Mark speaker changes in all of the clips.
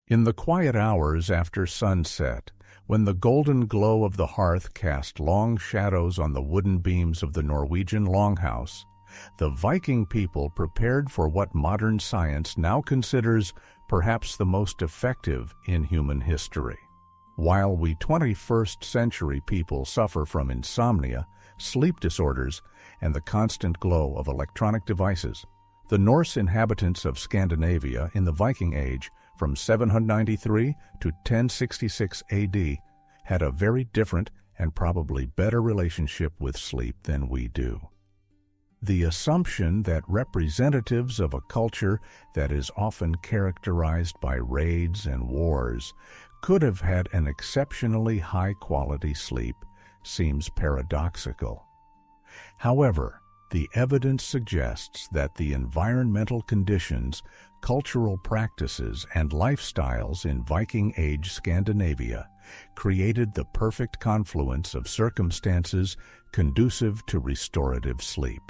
Speaker 1: In the quiet hours after sunset, when the golden glow of the hearth cast long shadows on the wooden beams of the Norwegian longhouse, the Viking people prepared for what modern science now considers perhaps the most effective in human history. While we 21st century people suffer from insomnia, sleep disorders, and the constant glow of electronic devices, the Norse inhabitants of Scandinavia in the Viking Age from 793 to 1066 AD had a very different and probably better relationship with sleep than we do. The assumption that representatives of a culture that is often characterized by raids and wars could have had an exceptionally high-quality sleep seems paradoxical. However, the evidence suggests that the environmental conditions, cultural practices, and lifestyles in Viking Age Scandinavia created the perfect confluence of circumstances conducive to restorative sleep.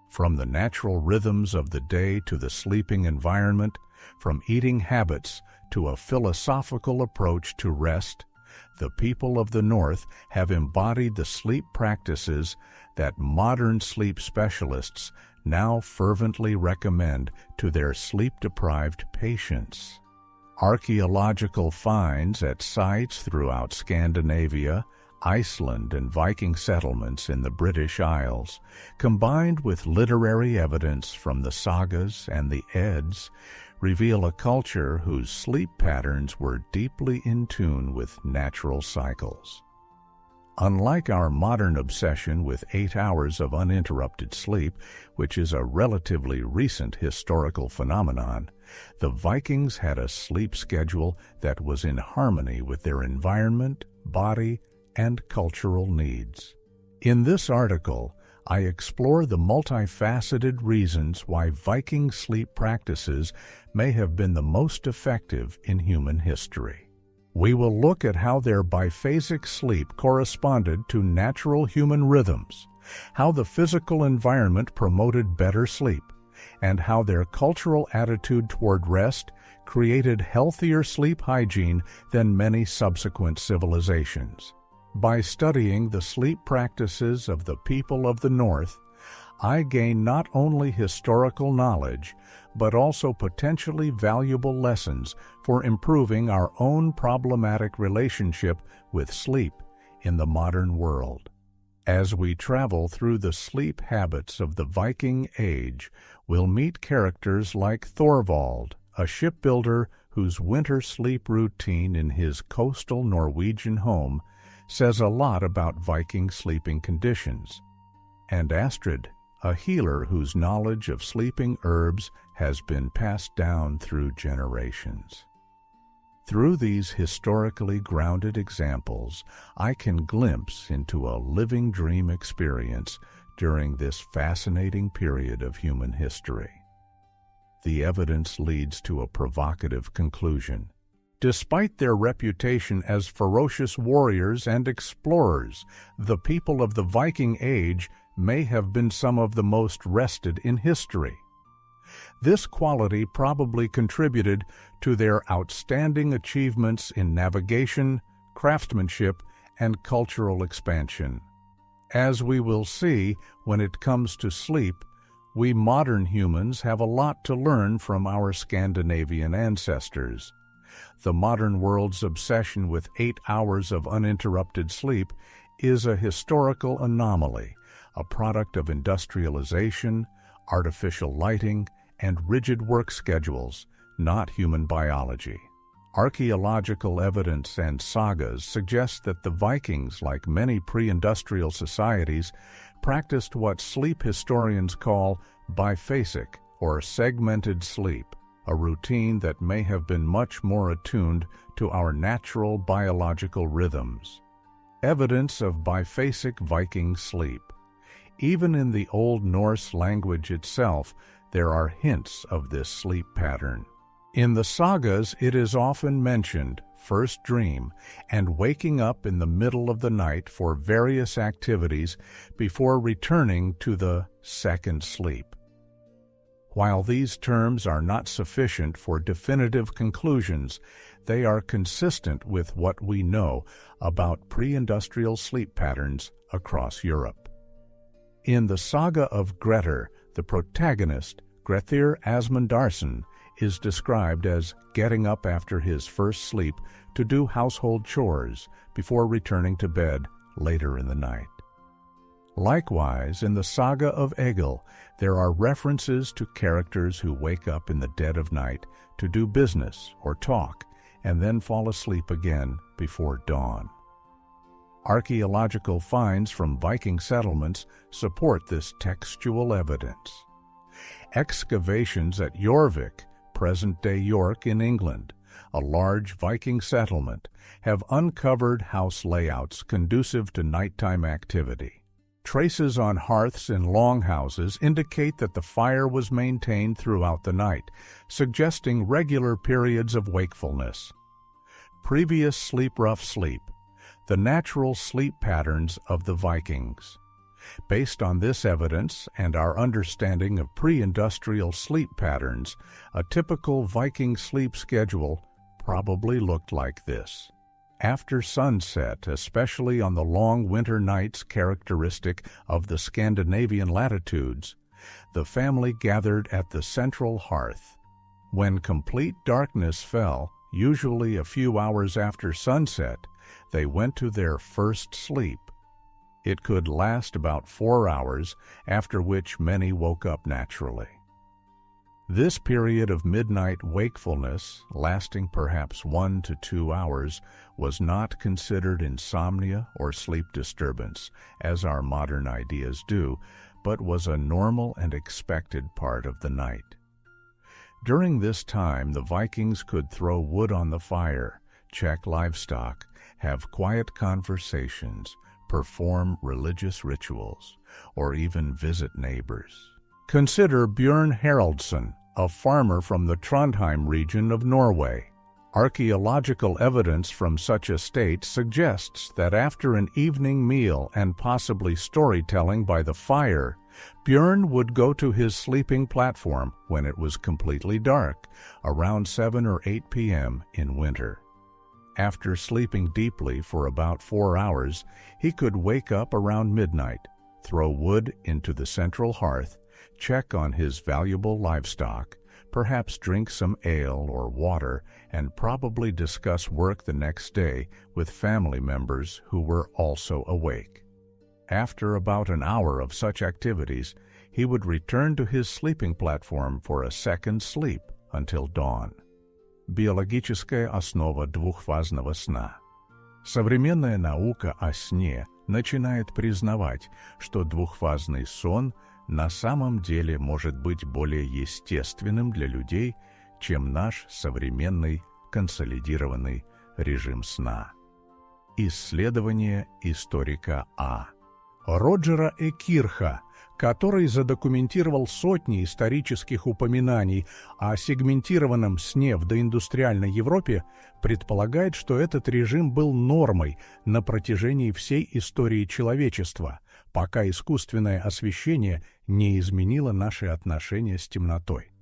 Speaker 1: From the natural rhythms of the day to the sleeping environment, from eating habits to a philosophical approach to rest, the people of the North have embodied the sleep practices that modern sleep specialists now fervently recommend to their sleep-deprived patients. Archaeological finds at sites throughout Scandinavia, Iceland, and Viking settlements in the British Isles, combined with literary evidence from the sagas and the Edds, reveal a culture whose sleep patterns were deeply in tune with natural cycles. Unlike our modern obsession with 8 hours of uninterrupted sleep, which is a relatively recent historical phenomenon, the Vikings had a sleep schedule that was in harmony with their environment, body, and cultural needs. In this article, I explore the multifaceted reasons why Viking sleep practices may have been the most effective in human history. We will look at how their biphasic sleep corresponded to natural human rhythms, how the physical environment promoted better sleep, and how their cultural attitude toward rest created healthier sleep hygiene than many subsequent civilizations. By studying the sleep practices of the people of the North, I gain not only historical knowledge, but also potentially valuable lessons for improving our own problematic relationship with sleep in the modern world. As we travel through the sleep habits of the Viking Age, we'll meet characters like Thorvald, a shipbuilder whose winter sleep routine in his coastal Norwegian home says a lot about Viking sleeping conditions, and Astrid, a healer whose knowledge of sleeping herbs has been passed down through generations. Through these historically grounded examples, I can glimpse into a living dream experience during this fascinating period of human history. The evidence leads to a provocative conclusion. Despite their reputation as ferocious warriors and explorers, the people of the Viking Age may have been some of the most rested in history. This quality probably contributed to their outstanding achievements in navigation, craftsmanship, and cultural expansion. As we will see, when it comes to sleep, we modern humans have a lot to learn from our Scandinavian ancestors. The modern world's obsession with 8 hours of uninterrupted sleep is a historical anomaly, a product of industrialization, artificial lighting, and rigid work schedules, not human biology. Archaeological evidence and sagas suggest that the Vikings, like many pre-industrial societies, practiced what sleep historians call biphasic or segmented sleep, a routine that may have been much more attuned to our natural biological rhythms. Evidence of biphasic Viking sleep. Even in the Old Norse language itself, there are hints of this sleep pattern. In the sagas, it is often mentioned, first dream, and waking up in the middle of the night for various activities before returning to the second sleep. While these terms are not sufficient for definitive conclusions, they are consistent with what we know about pre-industrial sleep patterns across Europe. In the saga of Grettir, the protagonist, Grettir Asmundarson, is described as getting up after his first sleep to do household chores before returning to bed later in the night. Likewise, in the saga of Egil, there are references to characters who wake up in the dead of night to do business or talk and then fall asleep again before dawn. Archaeological finds from Viking settlements support this textual evidence. Excavations at Jorvik, present-day York in England, a large Viking settlement, have uncovered house layouts conducive to nighttime activity. Traces on hearths in longhouses indicate that the fire was maintained throughout the night, suggesting regular periods of wakefulness. Previous rough sleep, the natural sleep patterns of the Vikings. Based on this evidence and our understanding of pre-industrial sleep patterns, a typical Viking sleep schedule probably looked like this. After sunset, especially on the long winter nights characteristic of the Scandinavian latitudes, the family gathered at the central hearth. When complete darkness fell, usually a few hours after sunset, they went to their first sleep. It could last about 4 hours, after which many woke up naturally. This period of midnight wakefulness, lasting perhaps 1 to 2 hours, was not considered insomnia or sleep disturbance, as our modern ideas do, but was a normal and expected part of the night. During this time, the Vikings could throw wood on the fire, check livestock, have quiet conversations, perform religious rituals, or even visit neighbors. Consider Björn Haraldsson, a farmer from the Trondheim region of Norway. Archaeological evidence from such a state suggests that after an evening meal and possibly storytelling by the fire, Björn would go to his sleeping platform when it was completely dark, around 7 or 8 p.m. in winter. After sleeping deeply for about 4 hours, he could wake up around midnight, throw wood into the central hearth, check on his valuable livestock, perhaps drink some ale or water, and probably discuss work the next day with family members who were also awake. After about an hour of such activities, he would return to his sleeping platform for a second sleep until dawn. Биологическая основа двухфазного сна. Современная наука о сне начинает признавать, что двухфазный сон на самом деле может быть более естественным для людей, чем наш современный консолидированный режим сна. Исследование историка А. Роджера Экирха, который задокументировал сотни исторических упоминаний о сегментированном сне в доиндустриальной Европе, предполагает, что этот режим был нормой на протяжении всей истории человечества, пока искусственное освещение не изменило наши отношения с темнотой.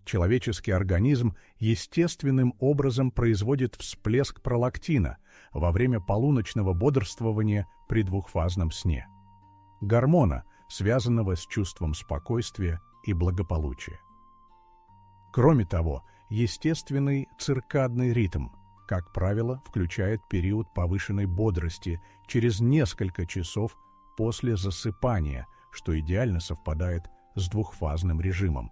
Speaker 1: Человеческий организм естественным образом производит всплеск пролактина во время полуночного бодрствования при двухфазном сне. Гормона, связанного с чувством спокойствия и благополучия. Кроме того, естественный циркадный ритм, как правило, включает период повышенной бодрости через несколько часов после засыпания, что идеально совпадает с двухфазным режимом.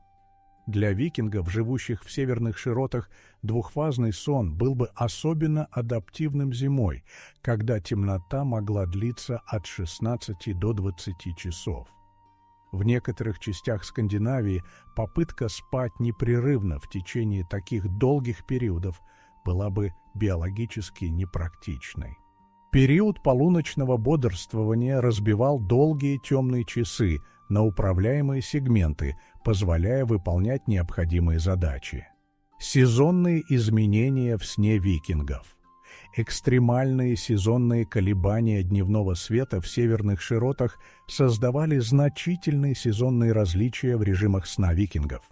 Speaker 1: Для викингов, живущих в северных широтах, двухфазный сон был бы особенно адаптивным зимой, когда темнота могла длиться от 16 до 20 часов. В некоторых частях Скандинавии попытка спать непрерывно в течение таких долгих периодов была бы биологически непрактичной. Период полуночного бодрствования разбивал долгие темные часы на управляемые сегменты, позволяя выполнять необходимые задачи. Сезонные изменения в сне викингов. Экстремальные сезонные колебания дневного света в северных широтах создавали значительные сезонные различия в режимах сна викингов.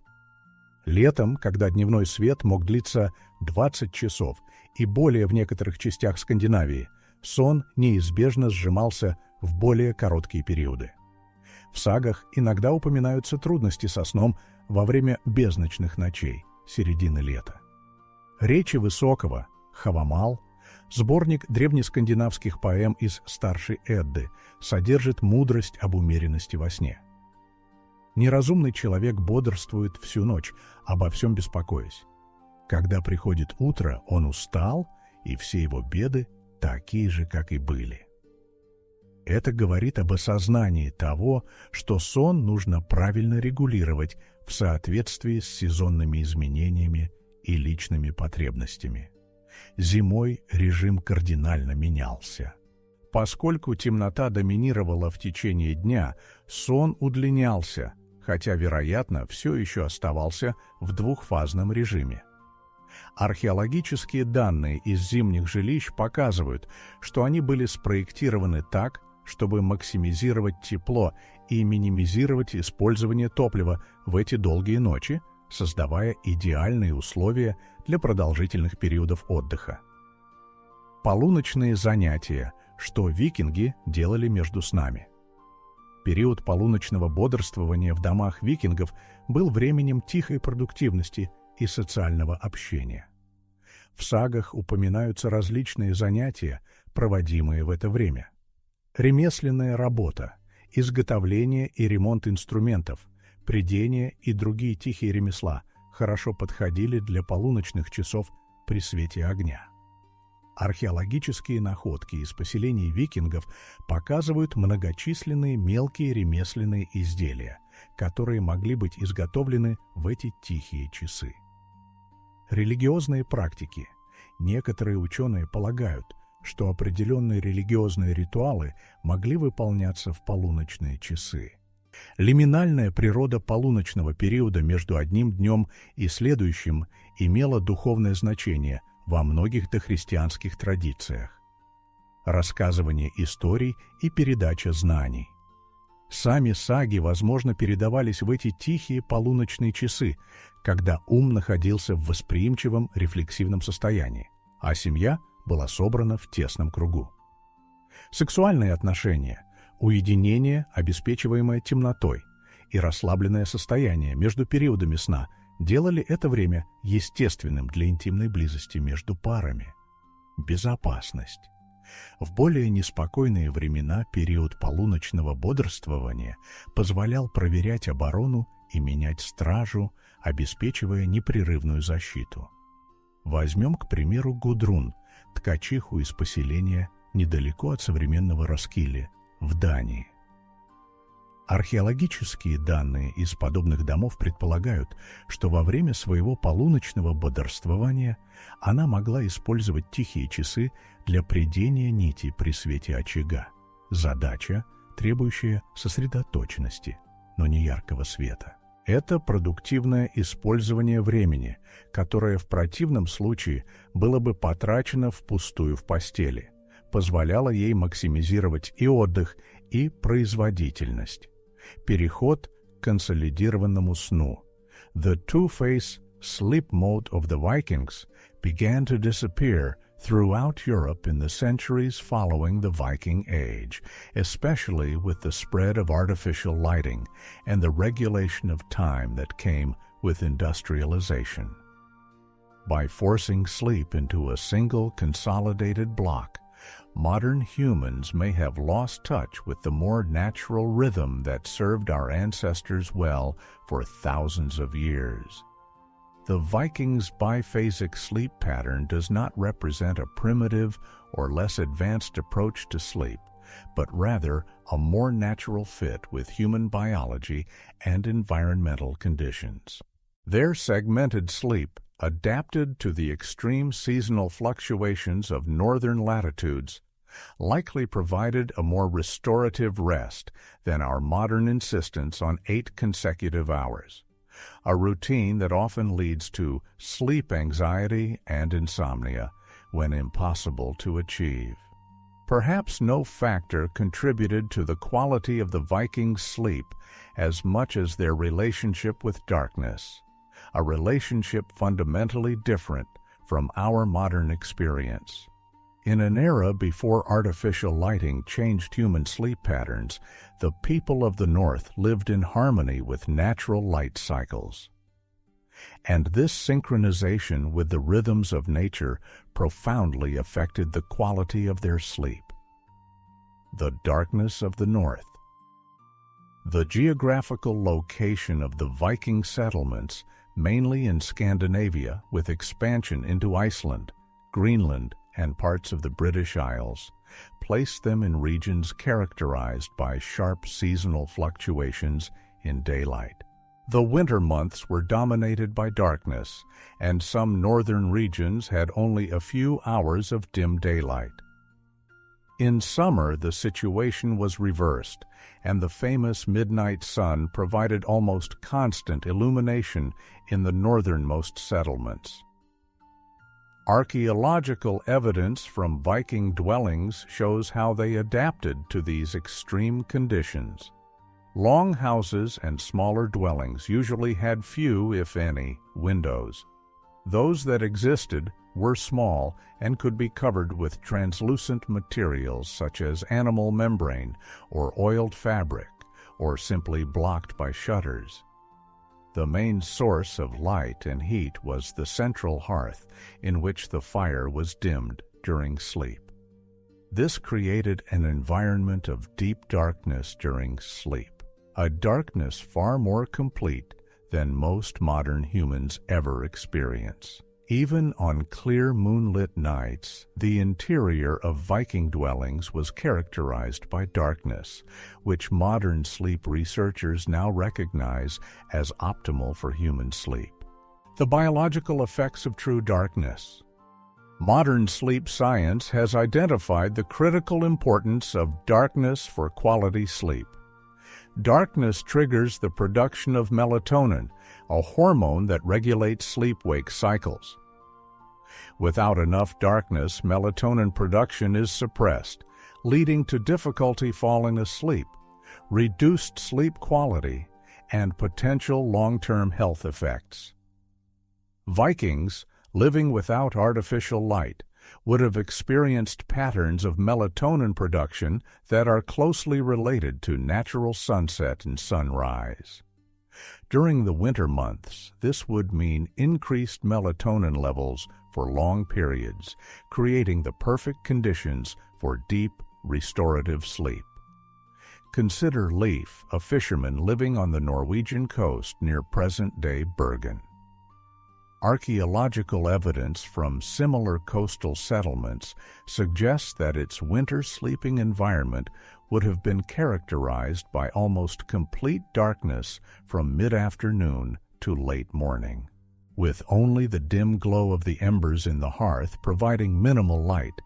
Speaker 1: Летом, когда дневной свет мог длиться 20 часов и более в некоторых частях Скандинавии, сон неизбежно сжимался в более короткие периоды. В сагах иногда упоминаются трудности со сном во время безночных ночей середины лета. Речи Высокого, Хавамал, сборник древнескандинавских поэм из Старшей Эдды, содержит мудрость об умеренности во сне. Неразумный человек бодрствует всю ночь, обо всем беспокоясь. Когда приходит утро, он устал, и все его беды такие же, как и были. Это говорит об осознании того, что сон нужно правильно регулировать в соответствии с сезонными изменениями и личными потребностями. Зимой режим кардинально менялся. Поскольку темнота доминировала в течение дня, сон удлинялся, хотя, вероятно, все еще оставался в двухфазном режиме. Археологические данные из зимних жилищ показывают, что они были спроектированы так, чтобы максимизировать тепло и минимизировать использование топлива в эти долгие ночи, создавая идеальные условия для продолжительных периодов отдыха. Полуночные занятия, что викинги делали между снами. Период полуночного бодрствования в домах викингов был временем тихой продуктивности и социального общения. В сагах упоминаются различные занятия, проводимые в это время. Ремесленная работа, изготовление и ремонт инструментов, прядение и другие тихие ремесла хорошо подходили для полуночных часов при свете огня. Археологические находки из поселений викингов показывают многочисленные мелкие ремесленные изделия, которые могли быть изготовлены в эти тихие часы. Религиозные практики. Некоторые ученые полагают, что определенные религиозные ритуалы могли выполняться в полуночные часы. Лиминальная природа полуночного периода между одним днем и следующим имела духовное значение во многих дохристианских традициях. Рассказывание историй и передача знаний. Сами саги, возможно, передавались в эти тихие полуночные часы, когда ум находился в восприимчивом рефлексивном состоянии, а семья была собрана в тесном кругу. Сексуальные отношения, уединение, обеспечиваемое темнотой, и расслабленное состояние между периодами сна делали это время естественным для интимной близости между парами. Безопасность. В более неспокойные времена период полуночного бодрствования позволял проверять оборону и менять стражу, обеспечивая непрерывную защиту. Возьмем, к примеру, Гудрун, ткачиху из поселения недалеко от современного Роскиле, в Дании. Археологические данные из подобных домов предполагают, что во время своего полуночного бодрствования она могла использовать тихие часы для прядения нити при свете очага. Задача, требующая сосредоточенности, но не яркого света. Это продуктивное использование времени, которое в противном случае было бы потрачено впустую в постели, позволяло ей максимизировать и отдых, и производительность. Переход к консолидированному сну. The two-phase sleep mode of the Vikings began to disappear throughout Europe in the centuries following the Viking Age, especially with the spread of artificial lighting and the regulation of time that came with industrialization. By forcing sleep into a single consolidated block, modern humans may have lost touch with the more natural rhythm that served our ancestors well for thousands of years. The Vikings' biphasic sleep pattern does not represent a primitive or less advanced approach to sleep, but rather a more natural fit with human biology and environmental conditions. Their segmented sleep, adapted to the extreme seasonal fluctuations of northern latitudes, likely provided a more restorative rest than our modern insistence on 8 consecutive hours, a routine that often leads to sleep anxiety and insomnia when impossible to achieve. Perhaps no factor contributed to the quality of the Vikings' sleep as much as their relationship with darkness, a relationship fundamentally different from our modern experience. In an era before artificial lighting changed human sleep patterns, the people of the North lived in harmony with natural light cycles. And this synchronization with the rhythms of nature profoundly affected the quality of their sleep. The darkness of the North. The geographical location of the Viking settlements, mainly in Scandinavia with expansion into Iceland, Greenland, and parts of the British Isles, placed them in regions characterized by sharp seasonal fluctuations in daylight. The winter months were dominated by darkness, and some northern regions had only a few hours of dim daylight. In summer, the situation was reversed, and the famous midnight sun provided almost constant illumination in the northernmost settlements. Archaeological evidence from Viking dwellings shows how they adapted to these extreme conditions. Long houses and smaller dwellings usually had few, if any, windows. Those that existed were small and could be covered with translucent materials such as animal membrane or oiled fabric, or simply blocked by shutters. The main source of light and heat was the central hearth, in which the fire was dimmed during sleep. This created an environment of deep darkness during sleep, a darkness far more complete than most modern humans ever experience. Even on clear moonlit nights, the interior of Viking dwellings was characterized by darkness, which modern sleep researchers now recognize as optimal for human sleep. The biological effects of true darkness. Modern sleep science has identified the critical importance of darkness for quality sleep. Darkness triggers the production of melatonin, a hormone that regulates sleep-wake cycles. Without enough darkness, melatonin production is suppressed, leading to difficulty falling asleep, reduced sleep quality, and potential long-term health effects. Vikings, living without artificial light, would have experienced patterns of melatonin production that are closely related to natural sunset and sunrise. During the winter months, this would mean increased melatonin levels for long periods, creating the perfect conditions for deep, restorative sleep. Consider Leif, a fisherman living on the Norwegian coast near present-day Bergen. Archaeological evidence from similar coastal settlements suggests that its winter sleeping environment would have been characterized by almost complete darkness from mid-afternoon to late morning. With only the dim glow of the embers in the hearth providing minimal light,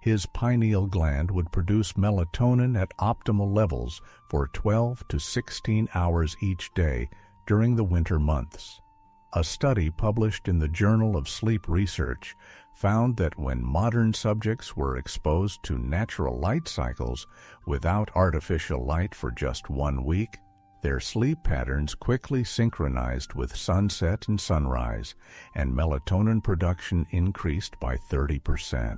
Speaker 1: his pineal gland would produce melatonin at optimal levels for 12 to 16 hours each day during the winter months. A study published in the Journal of Sleep Research found that when modern subjects were exposed to natural light cycles without artificial light for just 1 week, their sleep patterns quickly synchronized with sunset and sunrise, and melatonin production increased by 30%.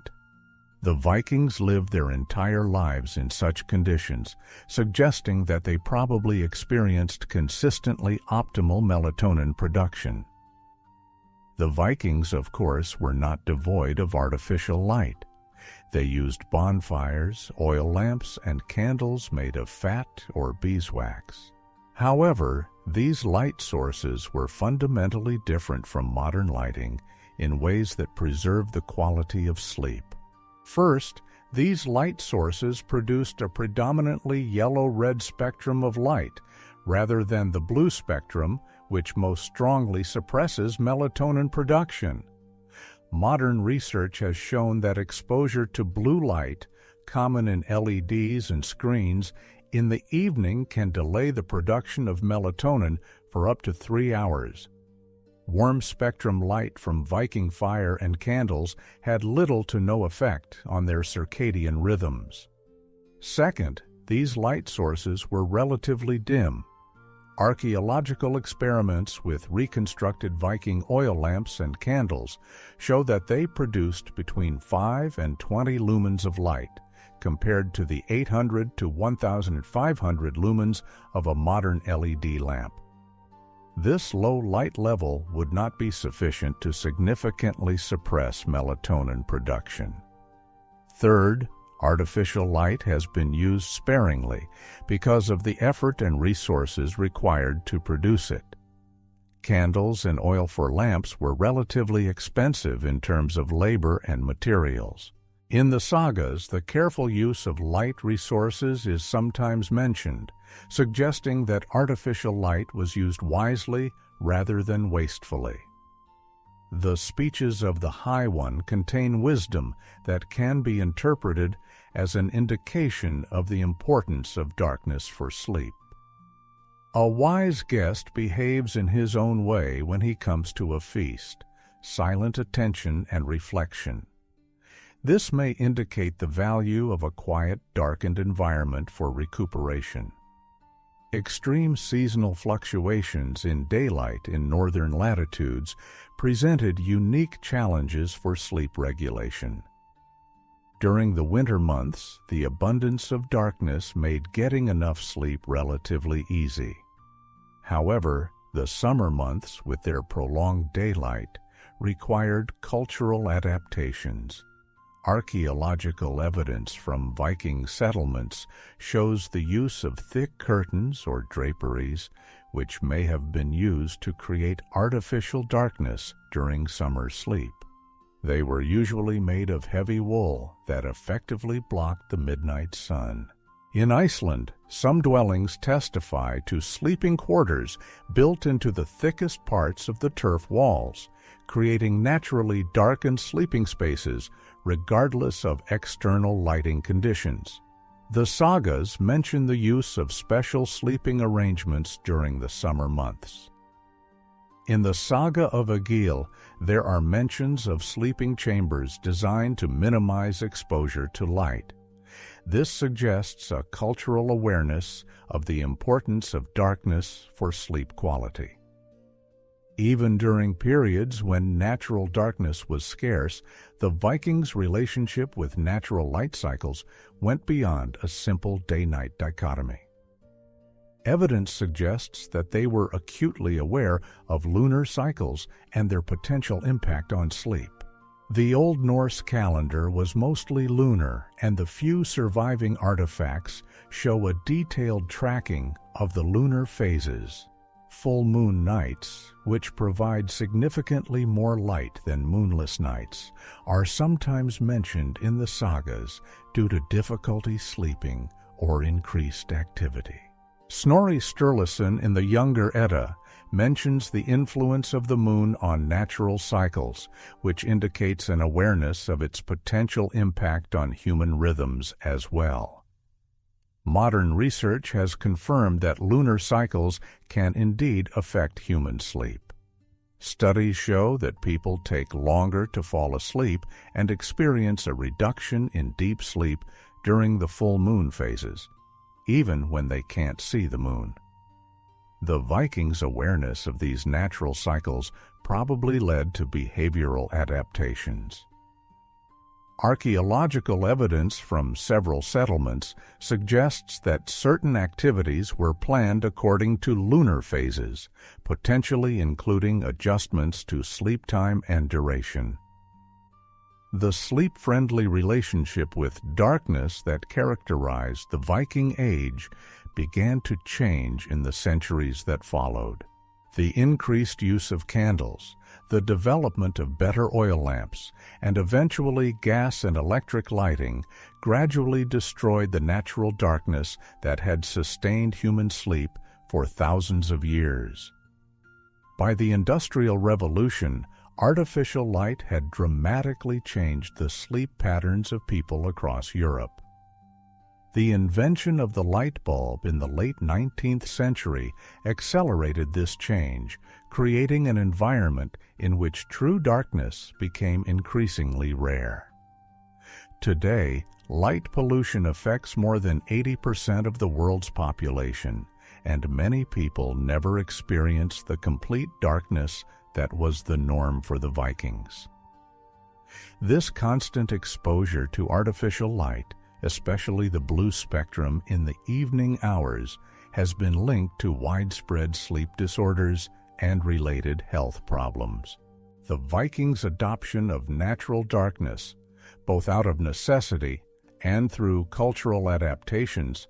Speaker 1: The Vikings lived their entire lives in such conditions, suggesting that they probably experienced consistently optimal melatonin production. The Vikings, of course, were not devoid of artificial light. They used bonfires, oil lamps, and candles made of fat or beeswax. However, these light sources were fundamentally different from modern lighting in ways that preserve the quality of sleep. First, these light sources produced a predominantly yellow-red spectrum of light, rather than the blue spectrum, which most strongly suppresses melatonin production. Modern research has shown that exposure to blue light, common in LEDs and screens, in the evening can delay the production of melatonin for up to 3 hours. Warm spectrum light from Viking fire and candles had little to no effect on their circadian rhythms. Second, these light sources were relatively dim. Archaeological experiments with reconstructed Viking oil lamps and candles show that they produced between 5 and 20 lumens of light, compared to the 800 to 1,500 lumens of a modern LED lamp. This low light level would not be sufficient to significantly suppress melatonin production. Third, artificial light has been used sparingly because of the effort and resources required to produce it. Candles and oil for lamps were relatively expensive in terms of labor and materials. In the sagas, the careful use of light resources is sometimes mentioned, suggesting that artificial light was used wisely rather than wastefully. The speeches of the High One contain wisdom that can be interpreted as an indication of the importance of darkness for sleep. A wise guest behaves in his own way when he comes to a feast, silent attention and reflection. This may indicate the value of a quiet, darkened environment for recuperation. Extreme seasonal fluctuations in daylight in northern latitudes presented unique challenges for sleep regulation. During the winter months, the abundance of darkness made getting enough sleep relatively easy. However, the summer months, with their prolonged daylight, required cultural adaptations. Archaeological evidence from Viking settlements shows the use of thick curtains or draperies, which may have been used to create artificial darkness during summer sleep. They were usually made of heavy wool that effectively blocked the midnight sun. In Iceland, some dwellings testify to sleeping quarters built into the thickest parts of the turf walls, creating naturally darkened sleeping spaces regardless of external lighting conditions. The sagas mention the use of special sleeping arrangements during the summer months. In the Saga of Egil, there are mentions of sleeping chambers designed to minimize exposure to light. This suggests a cultural awareness of the importance of darkness for sleep quality. Even during periods when natural darkness was scarce, the Vikings' relationship with natural light cycles went beyond a simple day-night dichotomy. Evidence suggests that they were acutely aware of lunar cycles and their potential impact on sleep. The Old Norse calendar was mostly lunar, and the few surviving artifacts show a detailed tracking of the lunar phases. Full moon nights, which provide significantly more light than moonless nights, are sometimes mentioned in the sagas due to difficulty sleeping or increased activity. Snorri Sturluson in the Younger Edda mentions the influence of the moon on natural cycles, which indicates an awareness of its potential impact on human rhythms as well. Modern research has confirmed that lunar cycles can indeed affect human sleep. Studies show that people take longer to fall asleep and experience a reduction in deep sleep during the full moon phases, even when they can't see the moon. The Vikings' awareness of these natural cycles probably led to behavioral adaptations. Archaeological evidence from several settlements suggests that certain activities were planned according to lunar phases, potentially including adjustments to sleep time and duration. The sleep-friendly relationship with darkness that characterized the Viking Age began to change in the centuries that followed. The increased use of candles, the development of better oil lamps, and eventually gas and electric lighting gradually destroyed the natural darkness that had sustained human sleep for thousands of years. By the Industrial Revolution, artificial light had dramatically changed the sleep patterns of people across Europe. The invention of the light bulb in the late 19th century accelerated this change, creating an environment in which true darkness became increasingly rare. Today, light pollution affects more than 80% of the world's population, and many people never experienced the complete darkness that was the norm for the Vikings. This constant exposure to artificial light, especially the blue spectrum in the evening hours, has been linked to widespread sleep disorders and related health problems. The Vikings' adoption of natural darkness, both out of necessity and through cultural adaptations,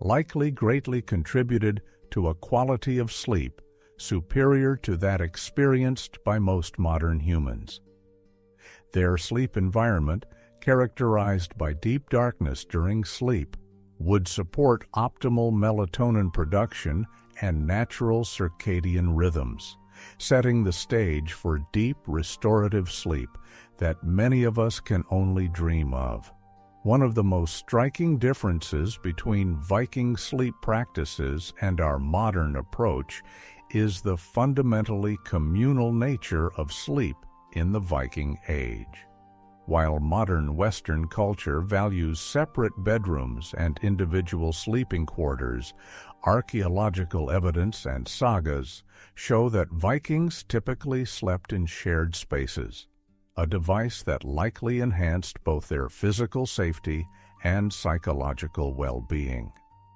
Speaker 1: likely greatly contributed to a quality of sleep superior to that experienced by most modern humans. Their sleep environment, characterized by deep darkness during sleep, would support optimal melatonin production and natural circadian rhythms, setting the stage for deep restorative sleep that many of us can only dream of. One of the most striking differences between Viking sleep practices and our modern approach is the fundamentally communal nature of sleep in the Viking Age. While modern Western culture values separate bedrooms and individual sleeping quarters, archaeological evidence and sagas show that Vikings typically slept in shared spaces, a device that likely enhanced both their physical safety and psychological well-being.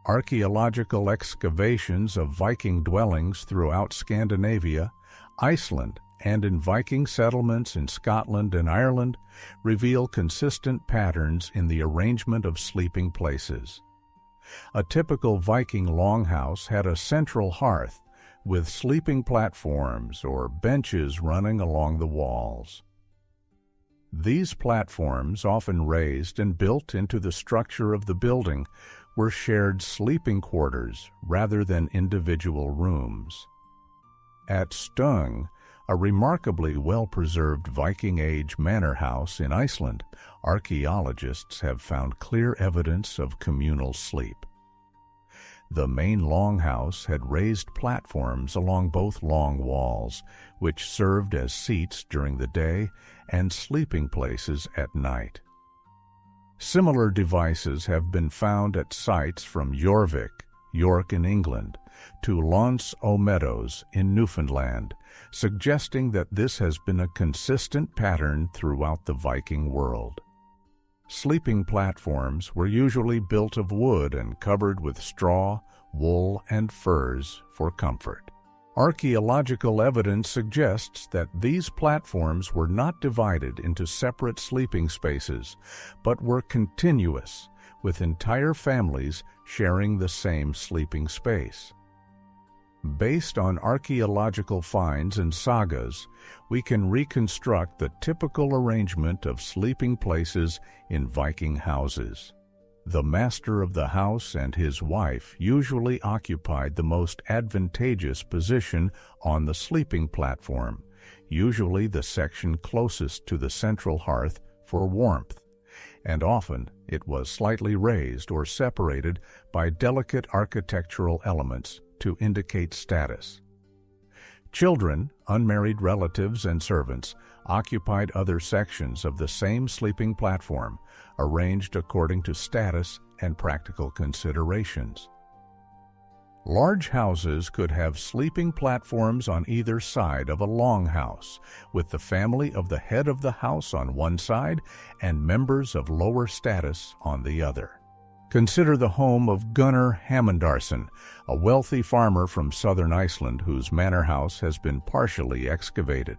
Speaker 1: Archaeological excavations of Viking dwellings throughout Scandinavia, Iceland, and in Viking settlements in Scotland and Ireland reveal consistent patterns in the arrangement of sleeping places. A typical Viking longhouse had a central hearth with sleeping platforms or benches running along the walls. These platforms, often raised and built into the structure of the building, were shared sleeping quarters rather than individual rooms. At Stung, a remarkably well-preserved Viking-age manor house in Iceland, archaeologists have found clear evidence of communal sleep. The main longhouse had raised platforms along both long walls, which served as seats during the day and sleeping places at night. Similar devices have been found at sites from Jorvik, York in England, to Lons o Meadows in Newfoundland, suggesting that this has been a consistent pattern throughout the Viking world. Sleeping platforms were usually built of wood and covered with straw, wool, and furs for comfort. Archaeological evidence suggests that these platforms were not divided into separate sleeping spaces, but were continuous, with entire families sharing the same sleeping space. Based on archaeological finds and sagas, we can reconstruct the typical arrangement of sleeping places in Viking houses. The master of the house and his wife usually occupied the most advantageous position on the sleeping platform, usually the section closest to the central hearth for warmth, and often it was slightly raised or separated by delicate architectural elements to indicate status. Children, unmarried relatives, and servants occupied other sections of the same sleeping platform, arranged according to status and practical considerations. Large houses could have sleeping platforms on either side of a longhouse, with the family of the head of the house on one side and members of lower status on the other. Consider the home of Gunnar Hammundarson, a wealthy farmer from southern Iceland whose manor house has been partially excavated.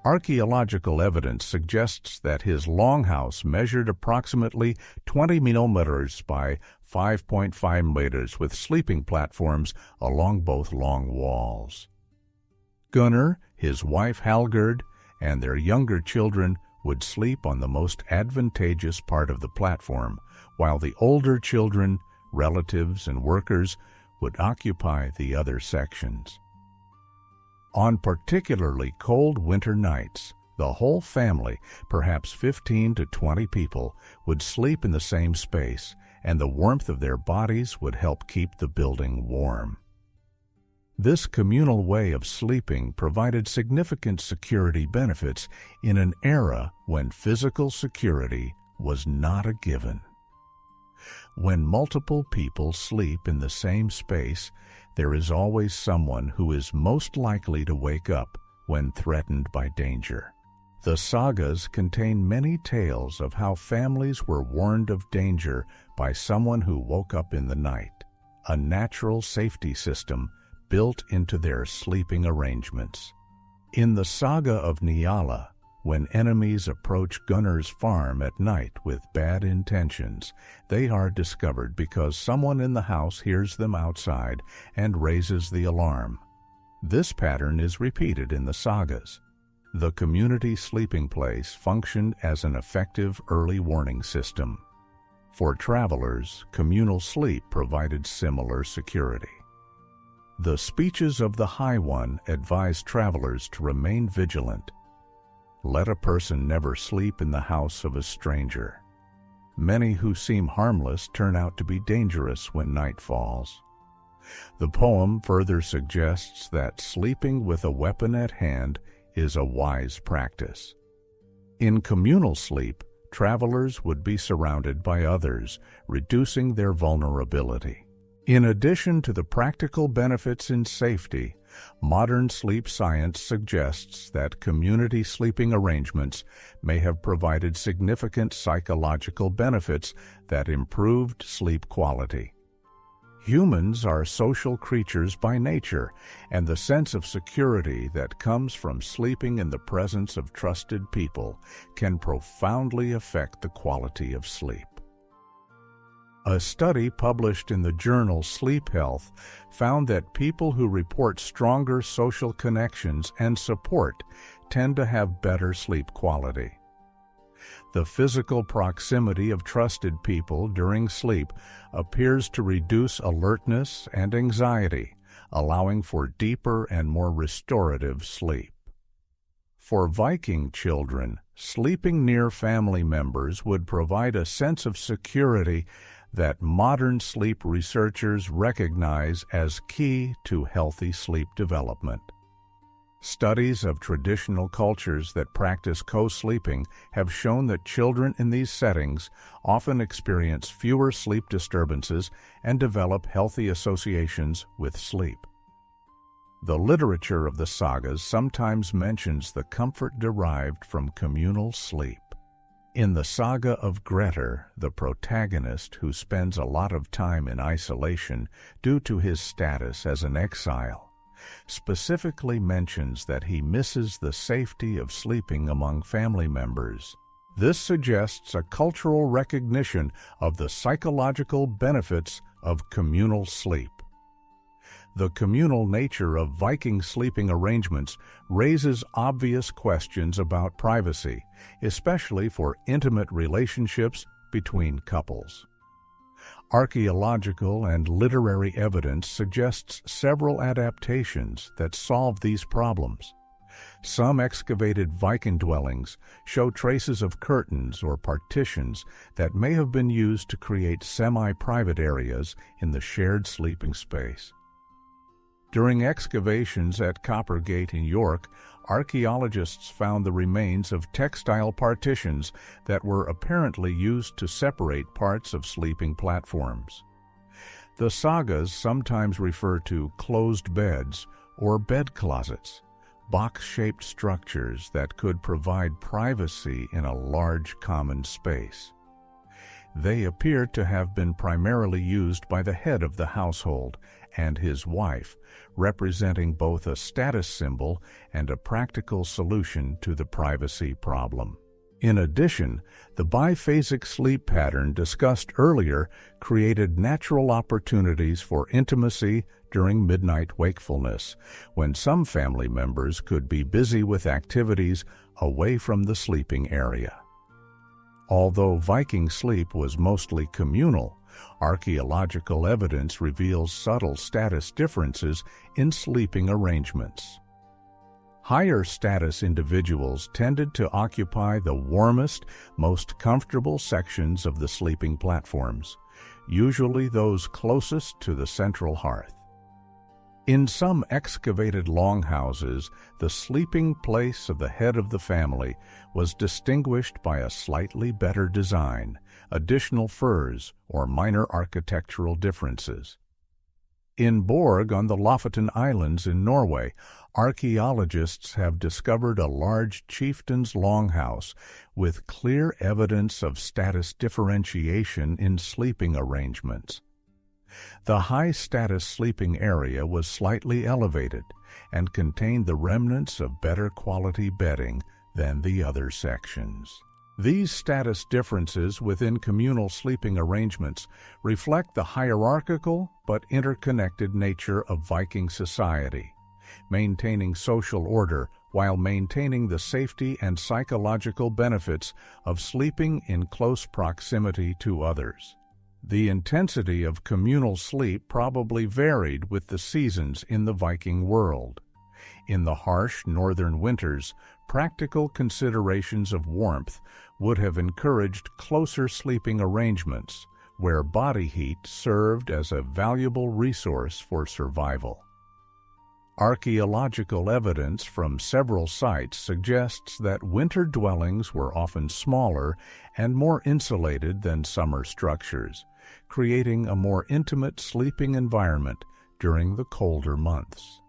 Speaker 1: Archaeological evidence suggests that his longhouse measured approximately 20 millimeters by 5.5 meters with sleeping platforms along both long walls. Gunnar, his wife Halgerd, and their younger children would sleep on the most advantageous part of the platform, while the older children, relatives, and workers would occupy the other sections. On particularly cold winter nights, the whole family, perhaps 15 to 20 people, would sleep in the same space, and the warmth of their bodies would help keep the building warm. This communal way of sleeping provided significant security benefits in an era when physical security was not a given. When multiple people sleep in the same space, there is always someone who is most likely to wake up when threatened by danger. The sagas contain many tales of how families were warned of danger by someone who woke up in the night, a natural safety system built into their sleeping arrangements. In the saga of Njala, when enemies approach Gunnar's farm at night with bad intentions, they are discovered because someone in the house hears them outside and raises the alarm. This pattern is repeated in the sagas. The community sleeping place functioned as an effective early warning system. For travelers, communal sleep provided similar security. The speeches of the High One advise travelers to remain vigilant. Let a person never sleep in the house of a stranger. Many who seem harmless turn out to be dangerous when night falls. The poem further suggests that sleeping with a weapon at hand is a wise practice. In communal sleep, travelers would be surrounded by others, reducing their vulnerability. In addition to the practical benefits in safety, modern sleep science suggests that community sleeping arrangements may have provided significant psychological benefits that improved sleep quality. Humans are social creatures by nature, and the sense of security that comes from sleeping in the presence of trusted people can profoundly affect the quality of sleep. A study published in the journal Sleep Health found that people who report stronger social connections and support tend to have better sleep quality. The physical proximity of trusted people during sleep appears to reduce alertness and anxiety, allowing for deeper and more restorative sleep. For Viking children, sleeping near family members would provide a sense of security that modern sleep researchers recognize as key to healthy sleep development. Studies of traditional cultures that practice co-sleeping have shown that children in these settings often experience fewer sleep disturbances and develop healthy associations with sleep. The literature of the sagas sometimes mentions the comfort derived from communal sleep. In the saga of Grettir, the protagonist, who spends a lot of time in isolation due to his status as an exile, specifically mentions that he misses the safety of sleeping among family members. This suggests a cultural recognition of the psychological benefits of communal sleep. The communal nature of Viking sleeping arrangements raises obvious questions about privacy, especially for intimate relationships between couples. Archaeological and literary evidence suggests several adaptations that solve these problems. Some excavated Viking dwellings show traces of curtains or partitions that may have been used to create semi-private areas in the shared sleeping space. During excavations at Coppergate in York, archaeologists found the remains of textile partitions that were apparently used to separate parts of sleeping platforms. The sagas sometimes refer to closed beds or bed closets, box-shaped structures that could provide privacy in a large common space. They appear to have been primarily used by the head of the household and his wife, representing both a status symbol and a practical solution to the privacy problem. In addition, the biphasic sleep pattern discussed earlier created natural opportunities for intimacy during midnight wakefulness, when some family members could be busy with activities away from the sleeping area. Although Viking sleep was mostly communal, archaeological evidence reveals subtle status differences in sleeping arrangements. Higher status individuals tended to occupy the warmest, most comfortable sections of the sleeping platforms, usually those closest to the central hearth. In some excavated longhouses, the sleeping place of the head of the family was distinguished by a slightly better design, additional furs, or minor architectural differences. In Borg on the Lofoten Islands in Norway, archaeologists have discovered a large chieftain's longhouse with clear evidence of status differentiation in sleeping arrangements. The high-status sleeping area was slightly elevated and contained the remnants of better quality bedding than the other sections. These status differences within communal sleeping arrangements reflect the hierarchical but interconnected nature of Viking society, maintaining social order while maintaining the safety and psychological benefits of sleeping in close proximity to others. The intensity of communal sleep probably varied with the seasons in the Viking world. In the harsh northern winters, practical considerations of warmth would have encouraged closer sleeping arrangements, where body heat served as a valuable resource for survival. Archaeological evidence from several sites suggests that winter dwellings were often smaller and more insulated than summer structures, creating a more intimate sleeping environment during the colder months.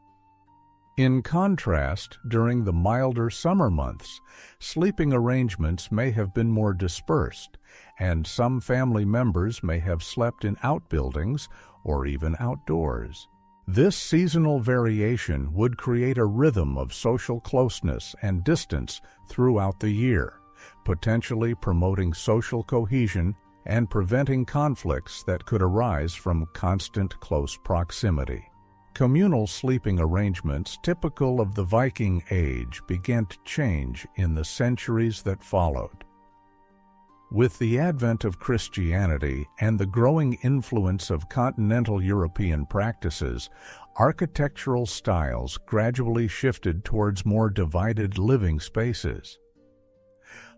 Speaker 1: In contrast, during the milder summer months, sleeping arrangements may have been more dispersed, and some family members may have slept in outbuildings or even outdoors. This seasonal variation would create a rhythm of social closeness and distance throughout the year, potentially promoting social cohesion and preventing conflicts that could arise from constant close proximity. Communal sleeping arrangements typical of the Viking Age began to change in the centuries that followed. With the advent of Christianity and the growing influence of continental European practices, architectural styles gradually shifted towards more divided living spaces.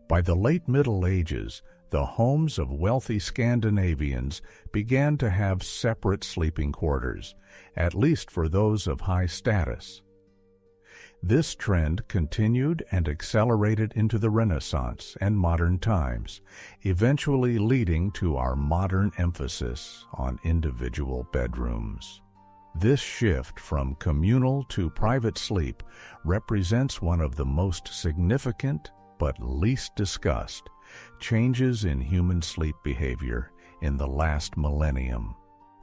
Speaker 1: By the late Middle Ages, the homes of wealthy Scandinavians began to have separate sleeping quarters, at least for those of high status. This trend continued and accelerated into the Renaissance and modern times, eventually leading to our modern emphasis on individual bedrooms. This shift from communal to private sleep represents one of the most significant but least discussed changes in human sleep behavior in the last millennium.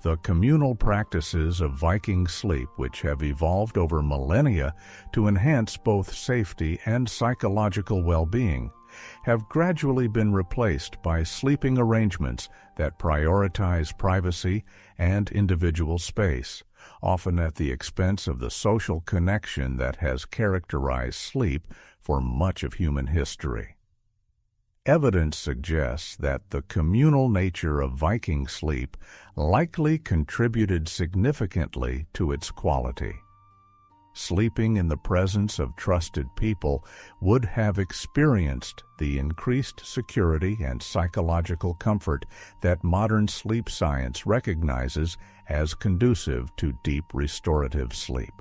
Speaker 1: The communal practices of Viking sleep, which have evolved over millennia to enhance both safety and psychological well-being, have gradually been replaced by sleeping arrangements that prioritize privacy and individual space, often at the expense of the social connection that has characterized sleep for much of human history. Evidence suggests that the communal nature of Viking sleep likely contributed significantly to its quality. Sleeping in the presence of trusted people would have experienced the increased security and psychological comfort that modern sleep science recognizes as conducive to deep restorative sleep.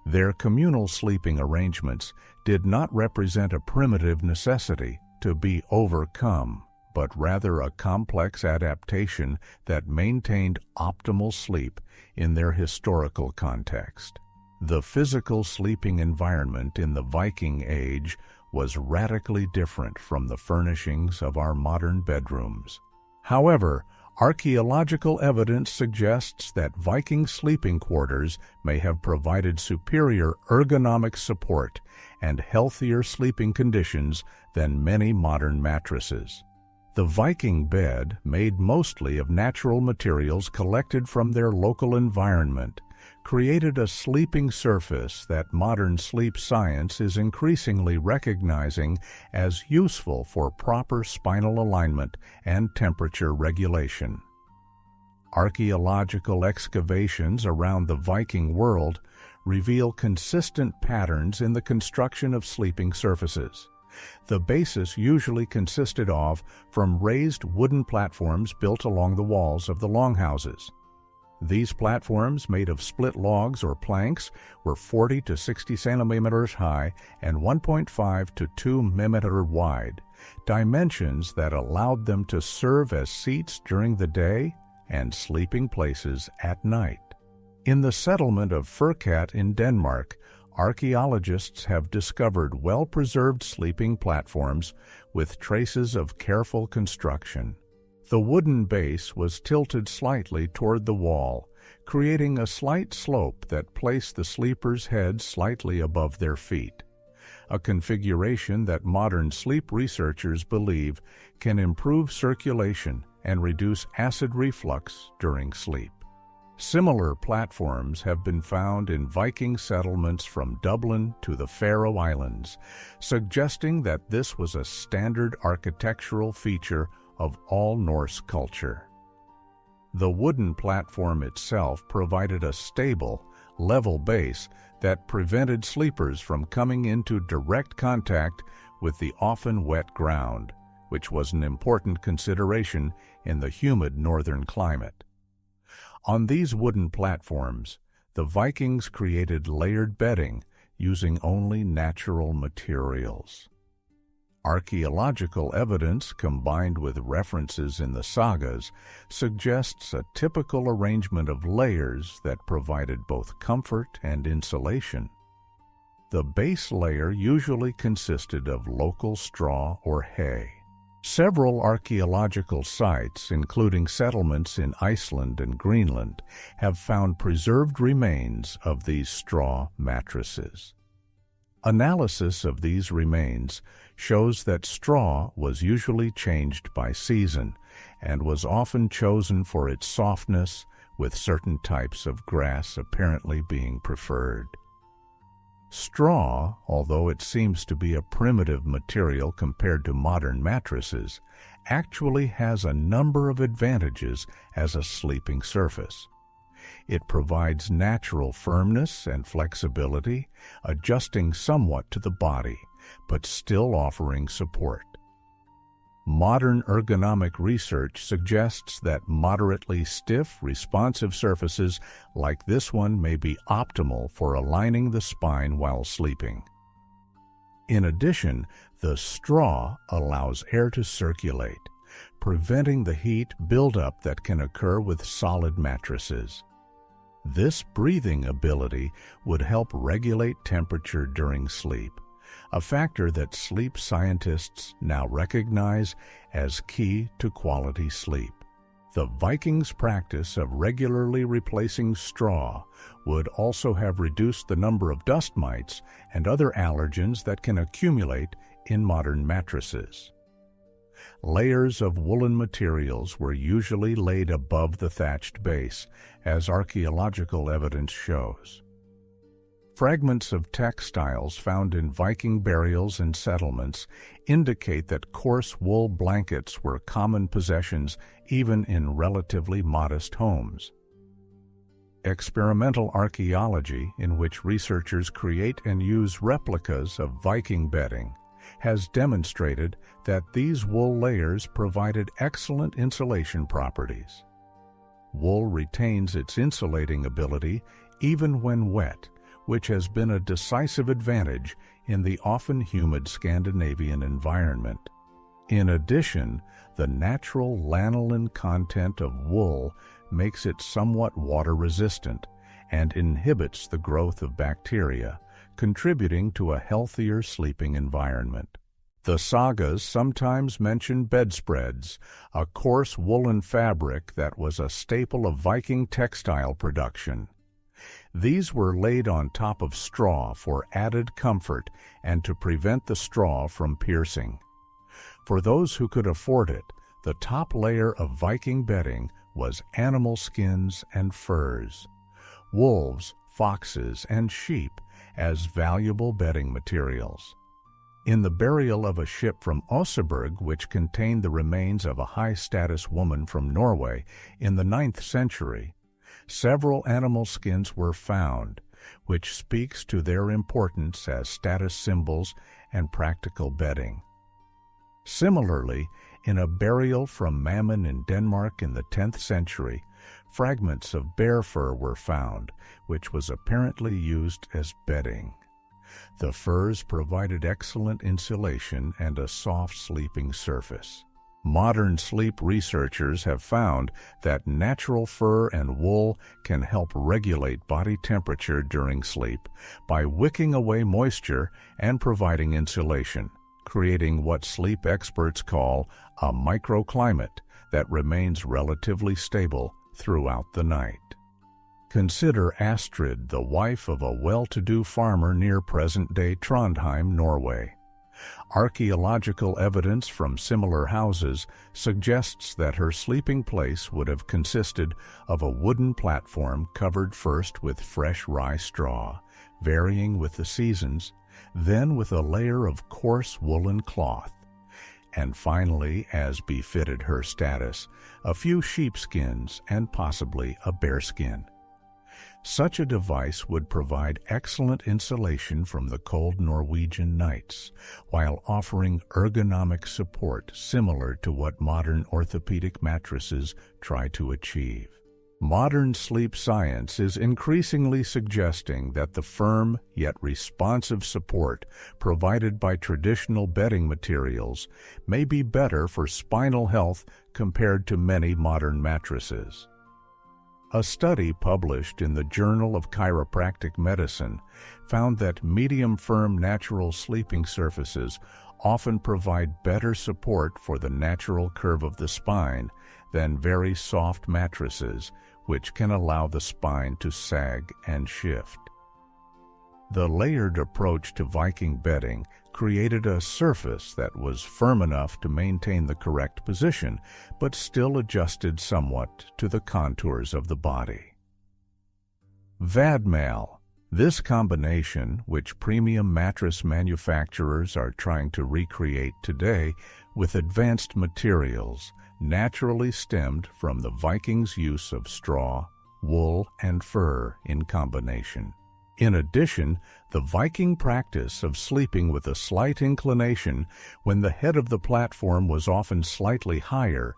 Speaker 1: Their communal sleeping arrangements did not represent a primitive necessity to be overcome, but rather a complex adaptation that maintained optimal sleep in their historical context. The physical sleeping environment in the Viking Age was radically different from the furnishings of our modern bedrooms. However, archaeological evidence suggests that Viking sleeping quarters may have provided superior ergonomic support and healthier sleeping conditions than many modern mattresses. The Viking bed, made mostly of natural materials collected from their local environment, created a sleeping surface that modern sleep science is increasingly recognizing as useful for proper spinal alignment and temperature regulation. Archaeological excavations around the Viking world reveal consistent patterns in the construction of sleeping surfaces. The basis usually consisted of from raised wooden platforms built along the walls of the longhouses. These platforms, made of split logs or planks, were 40 to 60 centimeters high and 1.5 to 2 millimeters wide, dimensions that allowed them to serve as seats during the day and sleeping places at night. In the settlement of Furkat in Denmark, archaeologists have discovered well-preserved sleeping platforms with traces of careful construction. The wooden base was tilted slightly toward the wall, creating a slight slope that placed the sleepers' heads slightly above their feet, a configuration that modern sleep researchers believe can improve circulation and reduce acid reflux during sleep. Similar platforms have been found in Viking settlements from Dublin to the Faroe Islands, suggesting that this was a standard architectural feature of all Norse culture. The wooden platform itself provided a stable, level base that prevented sleepers from coming into direct contact with the often wet ground, which was an important consideration in the humid northern climate. On these wooden platforms, the Vikings created layered bedding using only natural materials. Archaeological evidence, combined with references in the sagas, suggests a typical arrangement of layers that provided both comfort and insulation. The base layer usually consisted of local straw or hay. Several archaeological sites, including settlements in Iceland and Greenland, have found preserved remains of these straw mattresses. Analysis of these remains shows that straw was usually changed by season and was often chosen for its softness, with certain types of grass apparently being preferred. Straw, although it seems to be a primitive material compared to modern mattresses, actually has a number of advantages as a sleeping surface. It provides natural firmness and flexibility, adjusting somewhat to the body, but still offering support. Modern ergonomic research suggests that moderately stiff, responsive surfaces like this one may be optimal for aligning the spine while sleeping. In addition, the straw allows air to circulate, preventing the heat buildup that can occur with solid mattresses. This breathing ability would help regulate temperature during sleep, a factor that sleep scientists now recognize as key to quality sleep. The Vikings' practice of regularly replacing straw would also have reduced the number of dust mites and other allergens that can accumulate in modern mattresses. Layers of woolen materials were usually laid above the thatched base, as archaeological evidence shows. Fragments of textiles found in Viking burials and settlements indicate that coarse wool blankets were common possessions even in relatively modest homes. Experimental archaeology, in which researchers create and use replicas of Viking bedding, has demonstrated that these wool layers provided excellent insulation properties. Wool retains its insulating ability even when wet, which has been a decisive advantage in the often humid Scandinavian environment. In addition, the natural lanolin content of wool makes it somewhat water-resistant and inhibits the growth of bacteria, contributing to a healthier sleeping environment. The sagas sometimes mention bedspreads, a coarse woolen fabric that was a staple of Viking textile production. These were laid on top of straw for added comfort and to prevent the straw from piercing. For those who could afford it, the top layer of Viking bedding was animal skins and furs, wolves, foxes, and sheep as valuable bedding materials. In the burial of a ship from Oseberg, which contained the remains of a high-status woman from Norway in the 9th century, several animal skins were found, which speaks to their importance as status symbols and practical bedding. Similarly, in a burial from Mammon in Denmark in the 10th century, Fragments of bear fur were found, which was apparently used as bedding. The furs provided excellent insulation and a soft sleeping surface. Modern sleep researchers have found that natural fur and wool can help regulate body temperature during sleep by wicking away moisture and providing insulation, creating what sleep experts call a microclimate that remains relatively stable throughout the night. Consider Astrid, the wife of a well-to-do farmer near present-day Trondheim, Norway. Archaeological evidence from similar houses suggests that her sleeping place would have consisted of a wooden platform covered first with fresh rye straw, varying with the seasons, then with a layer of coarse woolen cloth, and finally, as befitted her status, a few sheepskins and possibly a bearskin. Such a device would provide excellent insulation from the cold Norwegian nights, while offering ergonomic support similar to what modern orthopedic mattresses try to achieve. Modern sleep science is increasingly suggesting that the firm yet responsive support provided by traditional bedding materials may be better for spinal health compared to many modern mattresses. A study published in the Journal of Chiropractic Medicine found that medium-firm natural sleeping surfaces often provide better support for the natural curve of the spine than very soft mattresses, which can allow the spine to sag and shift. The layered approach to Viking bedding created a surface that was firm enough to maintain the correct position, but still adjusted somewhat to the contours of the body. Vadmal. This combination, which premium mattress manufacturers are trying to recreate today with advanced materials, naturally stemmed from the Vikings' use of straw, wool, and fur in combination. In addition, the Viking practice of sleeping with a slight inclination when the head of the platform was often slightly higher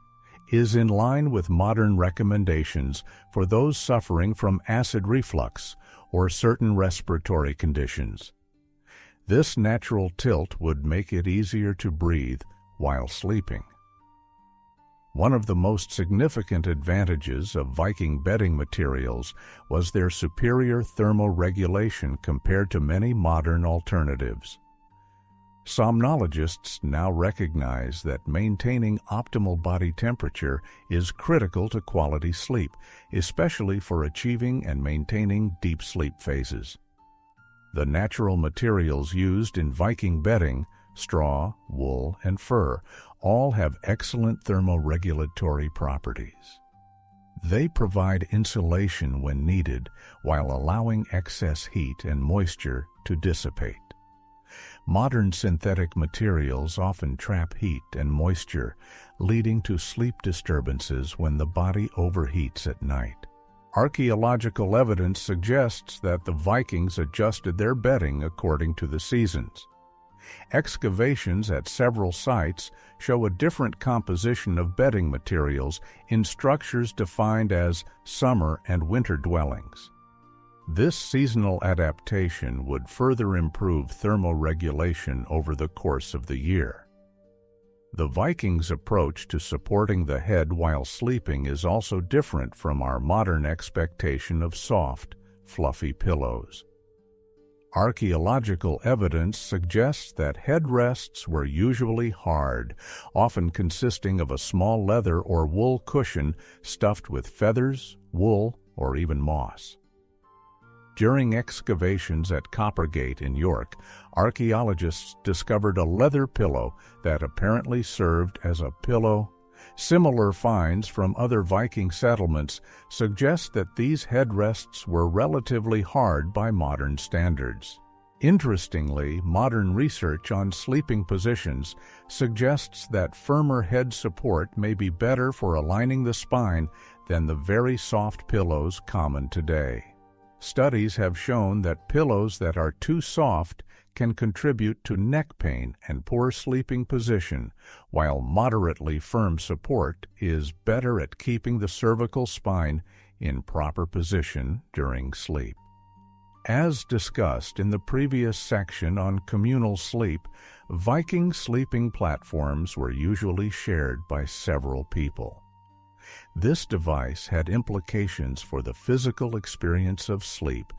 Speaker 1: is in line with modern recommendations for those suffering from acid reflux or certain respiratory conditions. This natural tilt would make it easier to breathe while sleeping. One of the most significant advantages of Viking bedding materials was their superior thermoregulation compared to many modern alternatives. Somnologists now recognize that maintaining optimal body temperature is critical to quality sleep, especially for achieving and maintaining deep sleep phases. The natural materials used in Viking bedding, straw, wool, and fur, all have excellent thermoregulatory properties. They provide insulation when needed while allowing excess heat and moisture to dissipate. Modern synthetic materials often trap heat and moisture, leading to sleep disturbances when the body overheats at night. Archaeological evidence suggests that the Vikings adjusted their bedding according to the seasons. Excavations at several sites show a different composition of bedding materials in structures defined as summer and winter dwellings. This seasonal adaptation would further improve thermoregulation over the course of the year. The Vikings' approach to supporting the head while sleeping is also different from our modern expectation of soft, fluffy pillows. Archaeological evidence suggests that headrests were usually hard, often consisting of a small leather or wool cushion stuffed with feathers, wool, or even moss. During excavations at Coppergate in York, archaeologists discovered a leather pillow that apparently served as a pillow. Similar finds from other Viking settlements suggest that these headrests were relatively hard by modern standards. Interestingly, modern research on sleeping positions suggests that firmer head support may be better for aligning the spine than the very soft pillows common today. Studies have shown that pillows that are too soft can contribute to neck pain and poor sleeping position, while moderately firm support is better at keeping the cervical spine in proper position during sleep. As discussed in the previous section on communal sleep, Viking sleeping platforms were usually shared by several people. This device had implications for the physical experience of sleep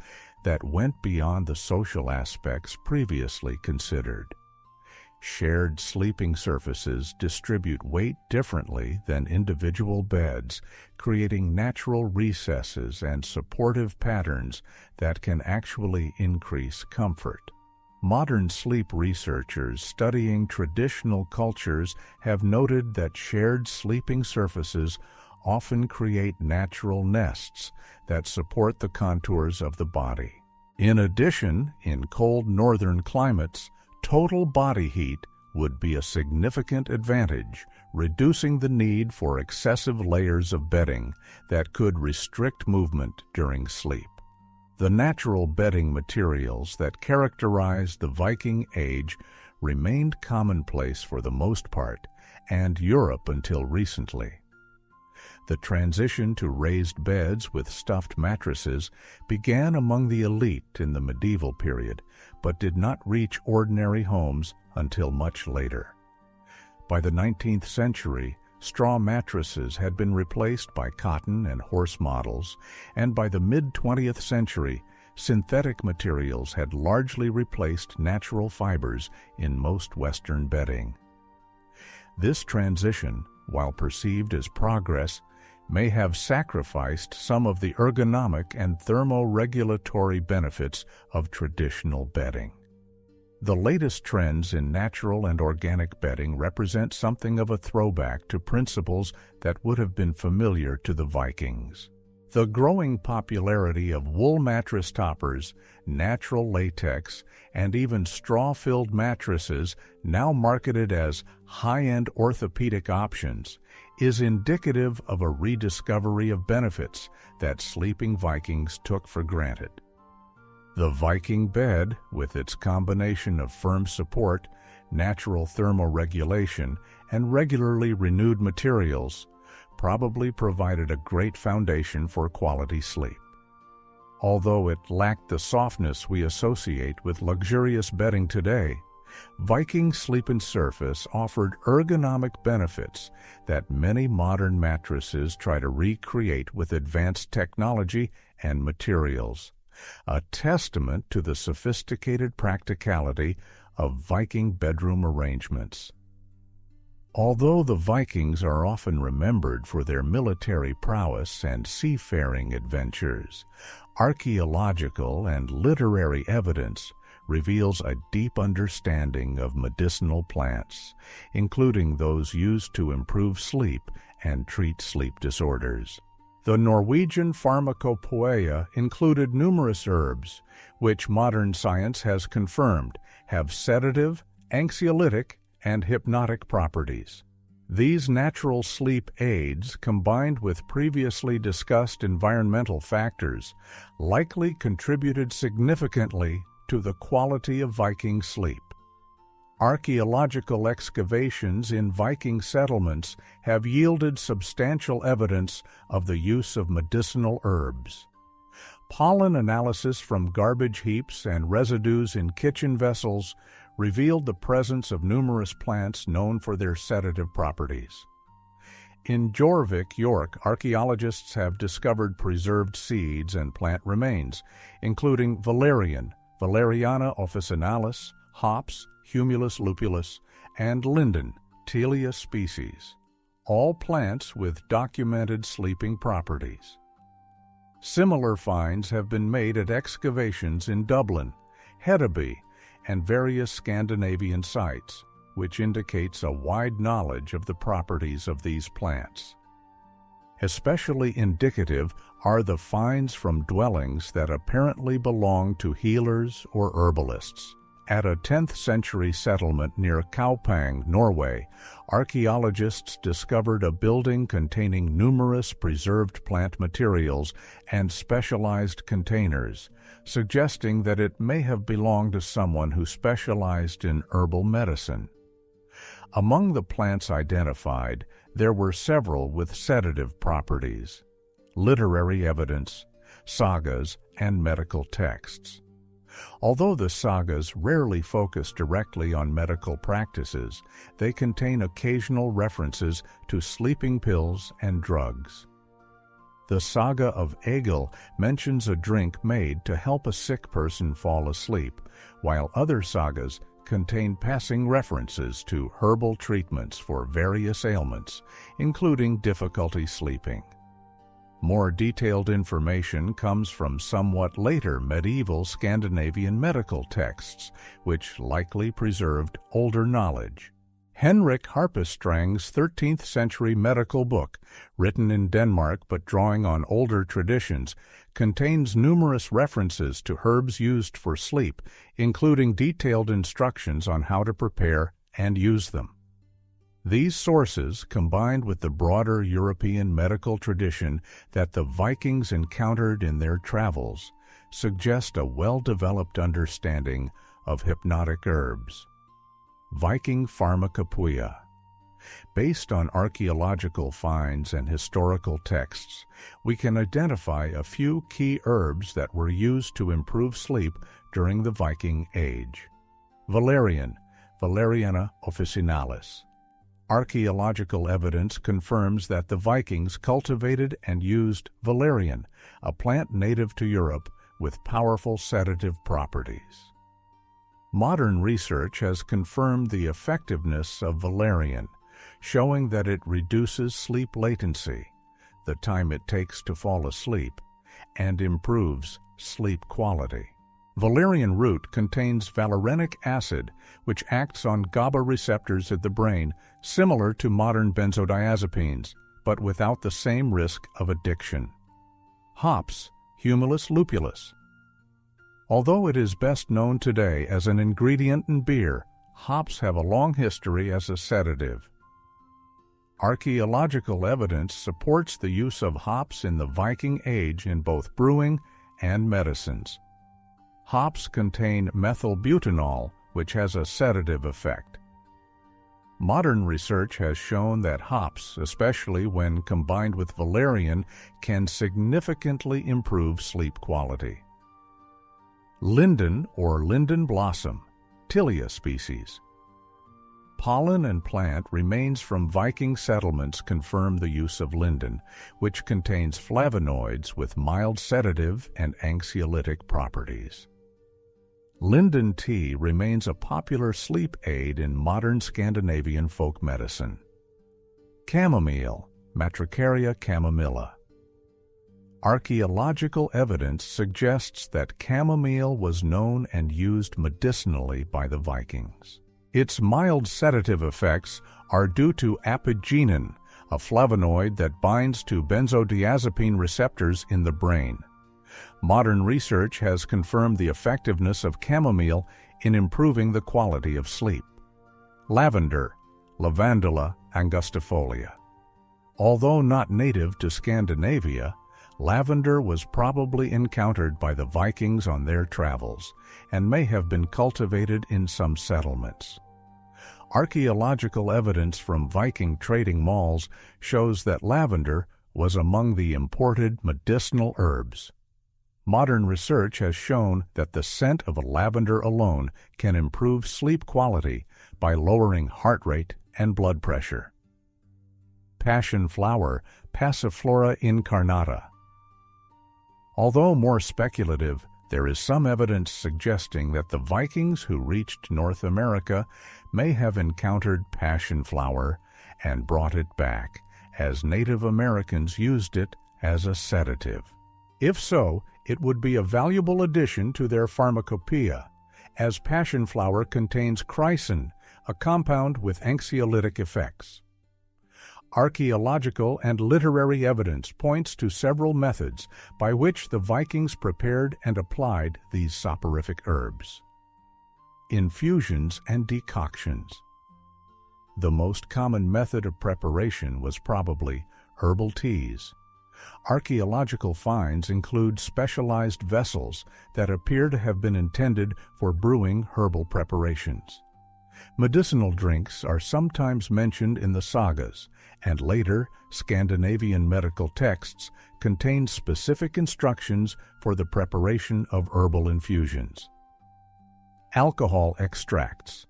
Speaker 1: that went beyond the social aspects previously considered. Shared sleeping surfaces distribute weight differently than individual beds, creating natural recesses and supportive patterns that can actually increase comfort. Modern sleep researchers studying traditional cultures have noted that shared sleeping surfaces often create natural nests that support the contours of the body. In addition, in cold northern climates, total body heat would be a significant advantage, reducing the need for excessive layers of bedding that could restrict movement during sleep. The natural bedding materials that characterized the Viking Age remained commonplace for the most part, and Europe until recently. The transition to raised beds with stuffed mattresses began among the elite in the medieval period, but did not reach ordinary homes until much later. By the 19th century, straw mattresses had been replaced by cotton and horse models, and by the mid-20th century, synthetic materials had largely replaced natural fibers in most Western bedding. This transition, while perceived as progress, may have sacrificed some of the ergonomic and thermoregulatory benefits of traditional bedding. The latest trends in natural and organic bedding represent something of a throwback to principles that would have been familiar to the Vikings. The growing popularity of wool mattress toppers, natural latex, and even straw-filled mattresses, now marketed as high-end orthopedic options, is indicative of a rediscovery of benefits that sleeping Vikings took for granted. The Viking bed, with its combination of firm support, natural thermoregulation, and regularly renewed materials, probably provided a great foundation for quality sleep. Although it lacked the softness we associate with luxurious bedding today, Viking Sleep and Surface offered ergonomic benefits that many modern mattresses try to recreate with advanced technology and materials, a testament to the sophisticated practicality of Viking bedroom arrangements. Although the Vikings are often remembered for their military prowess and seafaring adventures, archaeological and literary evidence reveals a deep understanding of medicinal plants, including those used to improve sleep and treat sleep disorders. The Norwegian pharmacopoeia included numerous herbs, which modern science has confirmed have sedative, anxiolytic, and hypnotic properties. These natural sleep aids, combined with previously discussed environmental factors, likely contributed significantly to the quality of Viking sleep. Archaeological excavations in Viking settlements have yielded substantial evidence of the use of medicinal herbs. Pollen analysis from garbage heaps and residues in kitchen vessels revealed the presence of numerous plants known for their sedative properties. In Jorvik, York, archaeologists have discovered preserved seeds and plant remains, including valerian, Valeriana officinalis, hops, Humulus lupulus, and linden, Tilia species, all plants with documented sleeping properties. Similar finds have been made at excavations in Dublin, Hedeby, and various Scandinavian sites, which indicates a wide knowledge of the properties of these plants. Especially indicative are the finds from dwellings that apparently belong to healers or herbalists. At a 10th century settlement near Kaupang, Norway, archaeologists discovered a building containing numerous preserved plant materials and specialized containers, suggesting that it may have belonged to someone who specialized in herbal medicine. Among the plants identified, there were several with sedative properties, literary evidence, sagas, and medical texts. Although the sagas rarely focus directly on medical practices, they contain occasional references to sleeping pills and drugs. The saga of Egil mentions a drink made to help a sick person fall asleep, while other sagas contain passing references to herbal treatments for various ailments, including difficulty sleeping. More detailed information comes from somewhat later medieval Scandinavian medical texts, which likely preserved older knowledge. Henrik Harpestrang's 13th century medical book, written in Denmark but drawing on older traditions, contains numerous references to herbs used for sleep, including detailed instructions on how to prepare and use them. These sources, combined with the broader European medical tradition that the Vikings encountered in their travels, suggest a well-developed understanding of hypnotic herbs. Viking Pharmacopoeia. Based on archaeological finds and historical texts, we can identify a few key herbs that were used to improve sleep during the Viking Age. Valerian, Valeriana officinalis. Archaeological evidence confirms that the Vikings cultivated and used valerian, a plant native to Europe with powerful sedative properties. Modern research has confirmed the effectiveness of valerian, showing that it reduces sleep latency, the time it takes to fall asleep, and improves sleep quality. Valerian root contains valerianic acid, which acts on GABA receptors at the brain, similar to modern benzodiazepines, but without the same risk of addiction. Hops, Humulus lupulus. Although it is best known today as an ingredient in beer, hops have a long history as a sedative. Archaeological evidence supports the use of hops in the Viking Age in both brewing and medicines. Hops contain methylbutanol, which has a sedative effect. Modern research has shown that hops, especially when combined with valerian, can significantly improve sleep quality. Linden or linden blossom, Tilia species. Pollen and plant remains from Viking settlements confirm the use of linden, which contains flavonoids with mild sedative and anxiolytic properties. Linden tea remains a popular sleep aid in modern Scandinavian folk medicine. Chamomile, Matricaria chamomilla. Archaeological evidence suggests that chamomile was known and used medicinally by the Vikings. Its mild sedative effects are due to apigenin, a flavonoid that binds to benzodiazepine receptors in the brain. Modern research has confirmed the effectiveness of chamomile in improving the quality of sleep. Lavender, Lavandula angustifolia. Although not native to Scandinavia, lavender was probably encountered by the Vikings on their travels and may have been cultivated in some settlements. Archaeological evidence from Viking trading malls shows that lavender was among the imported medicinal herbs. Modern research has shown that the scent of a lavender alone can improve sleep quality by lowering heart rate and blood pressure. Passion flower, Passiflora incarnata. Although more speculative, there is some evidence suggesting that the Vikings who reached North America may have encountered passion flower and brought it back, as Native Americans used it as a sedative. If so, it would be a valuable addition to their pharmacopoeia, as passion flower contains chrysin, a compound with anxiolytic effects. Archaeological and literary evidence points to several methods by which the Vikings prepared and applied these soporific herbs. infusions, and decoctions. The most common method of preparation was probably herbal teas. Archaeological finds include specialized vessels that appear to have been intended for brewing herbal preparations. Medicinal drinks are sometimes mentioned in the sagas, and later Scandinavian medical texts contain specific instructions for the preparation of herbal infusions. Alcohol extracts.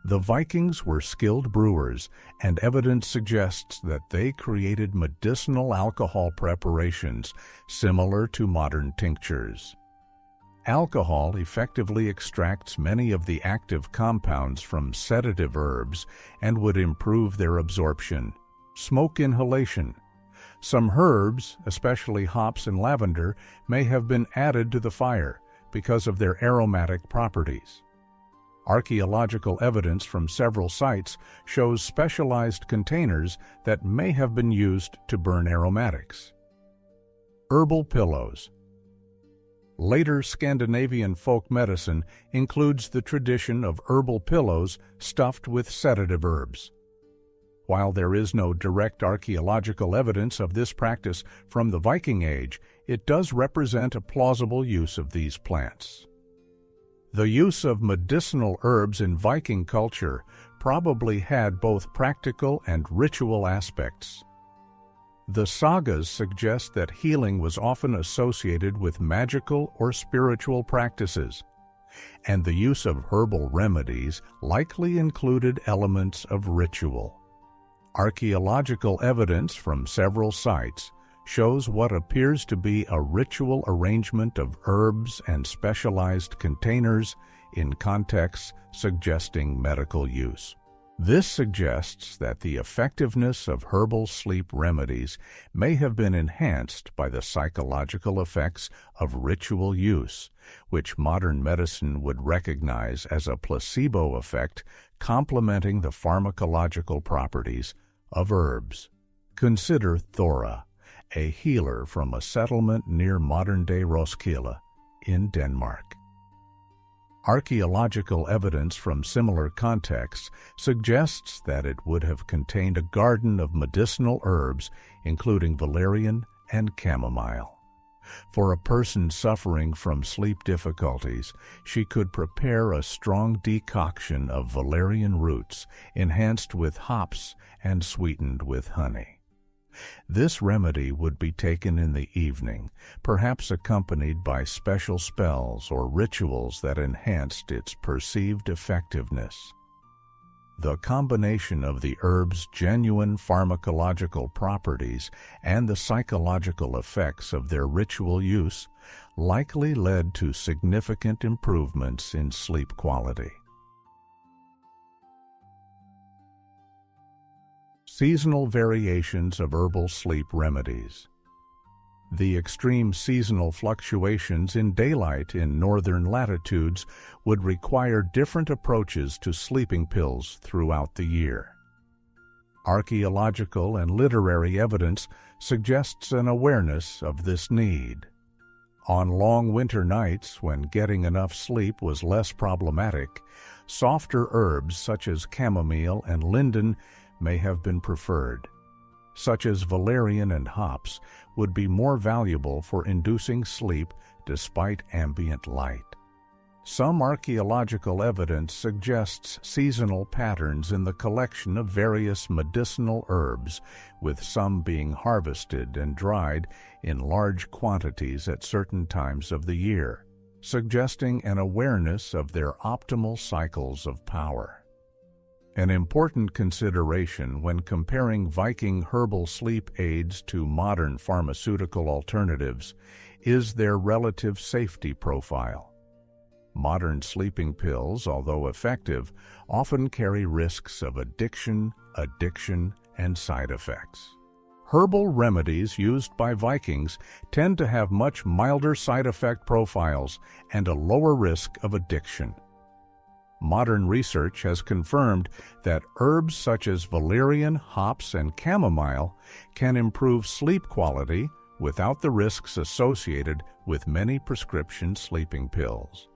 Speaker 1: The Vikings were skilled brewers, and evidence suggests that they created medicinal alcohol preparations similar to modern tinctures. Alcohol effectively extracts many of the active compounds from sedative herbs and would improve their absorption. Smoke inhalation. Some herbs, especially hops and lavender, may have been added to the fire because of their aromatic properties. Archaeological evidence from several sites shows specialized containers that may have been used to burn aromatics. Herbal pillows. Later Scandinavian folk medicine includes the tradition of herbal pillows stuffed with sedative herbs. While there is no direct archaeological evidence of this practice from the Viking Age, it does represent a plausible use of these plants. The use of medicinal herbs in Viking culture probably had both practical and ritual aspects. The sagas suggest that healing was often associated with magical or spiritual practices, and the use of herbal remedies likely included elements of ritual. Archaeological evidence from several sites shows what appears to be a ritual arrangement of herbs and specialized containers in contexts suggesting medical use. This suggests that the effectiveness of herbal sleep remedies may have been enhanced by the psychological effects of ritual use, which modern medicine would recognize as a placebo effect complementing the pharmacological properties of herbs. Consider Thora, a healer from a settlement near modern-day Roskilde in Denmark. Archaeological evidence from similar contexts suggests that it would have contained a garden of medicinal herbs, including valerian and chamomile. For a person suffering from sleep difficulties, she could prepare a strong decoction of valerian roots, enhanced with hops and sweetened with honey. This remedy would be taken in the evening, perhaps accompanied by special spells or rituals that enhanced its perceived effectiveness. The combination of the herb's genuine pharmacological properties and the psychological effects of their ritual use likely led to significant improvements in sleep quality. Seasonal variations of herbal sleep remedies. The extreme seasonal fluctuations in daylight in northern latitudes would require different approaches to sleeping pills throughout the year. Archaeological and literary evidence suggests an awareness of this need. On long winter nights, when getting enough sleep was less problematic, softer herbs such as chamomile and linden may have been preferred. Such as valerian and hops would be more valuable for inducing sleep despite ambient light. Some archaeological evidence suggests seasonal patterns in the collection of various medicinal herbs, with some being harvested and dried in large quantities at certain times of the year, suggesting an awareness of their optimal cycles of power. An important consideration when comparing Viking herbal sleep aids to modern pharmaceutical alternatives is their relative safety profile. Modern sleeping pills, although effective, often carry risks of addiction, and side effects. Herbal remedies used by Vikings tend to have much milder side effect profiles and a lower risk of addiction. Modern research has confirmed that herbs such as valerian, hops, and chamomile can improve sleep quality without the risks associated with many prescription sleeping pills.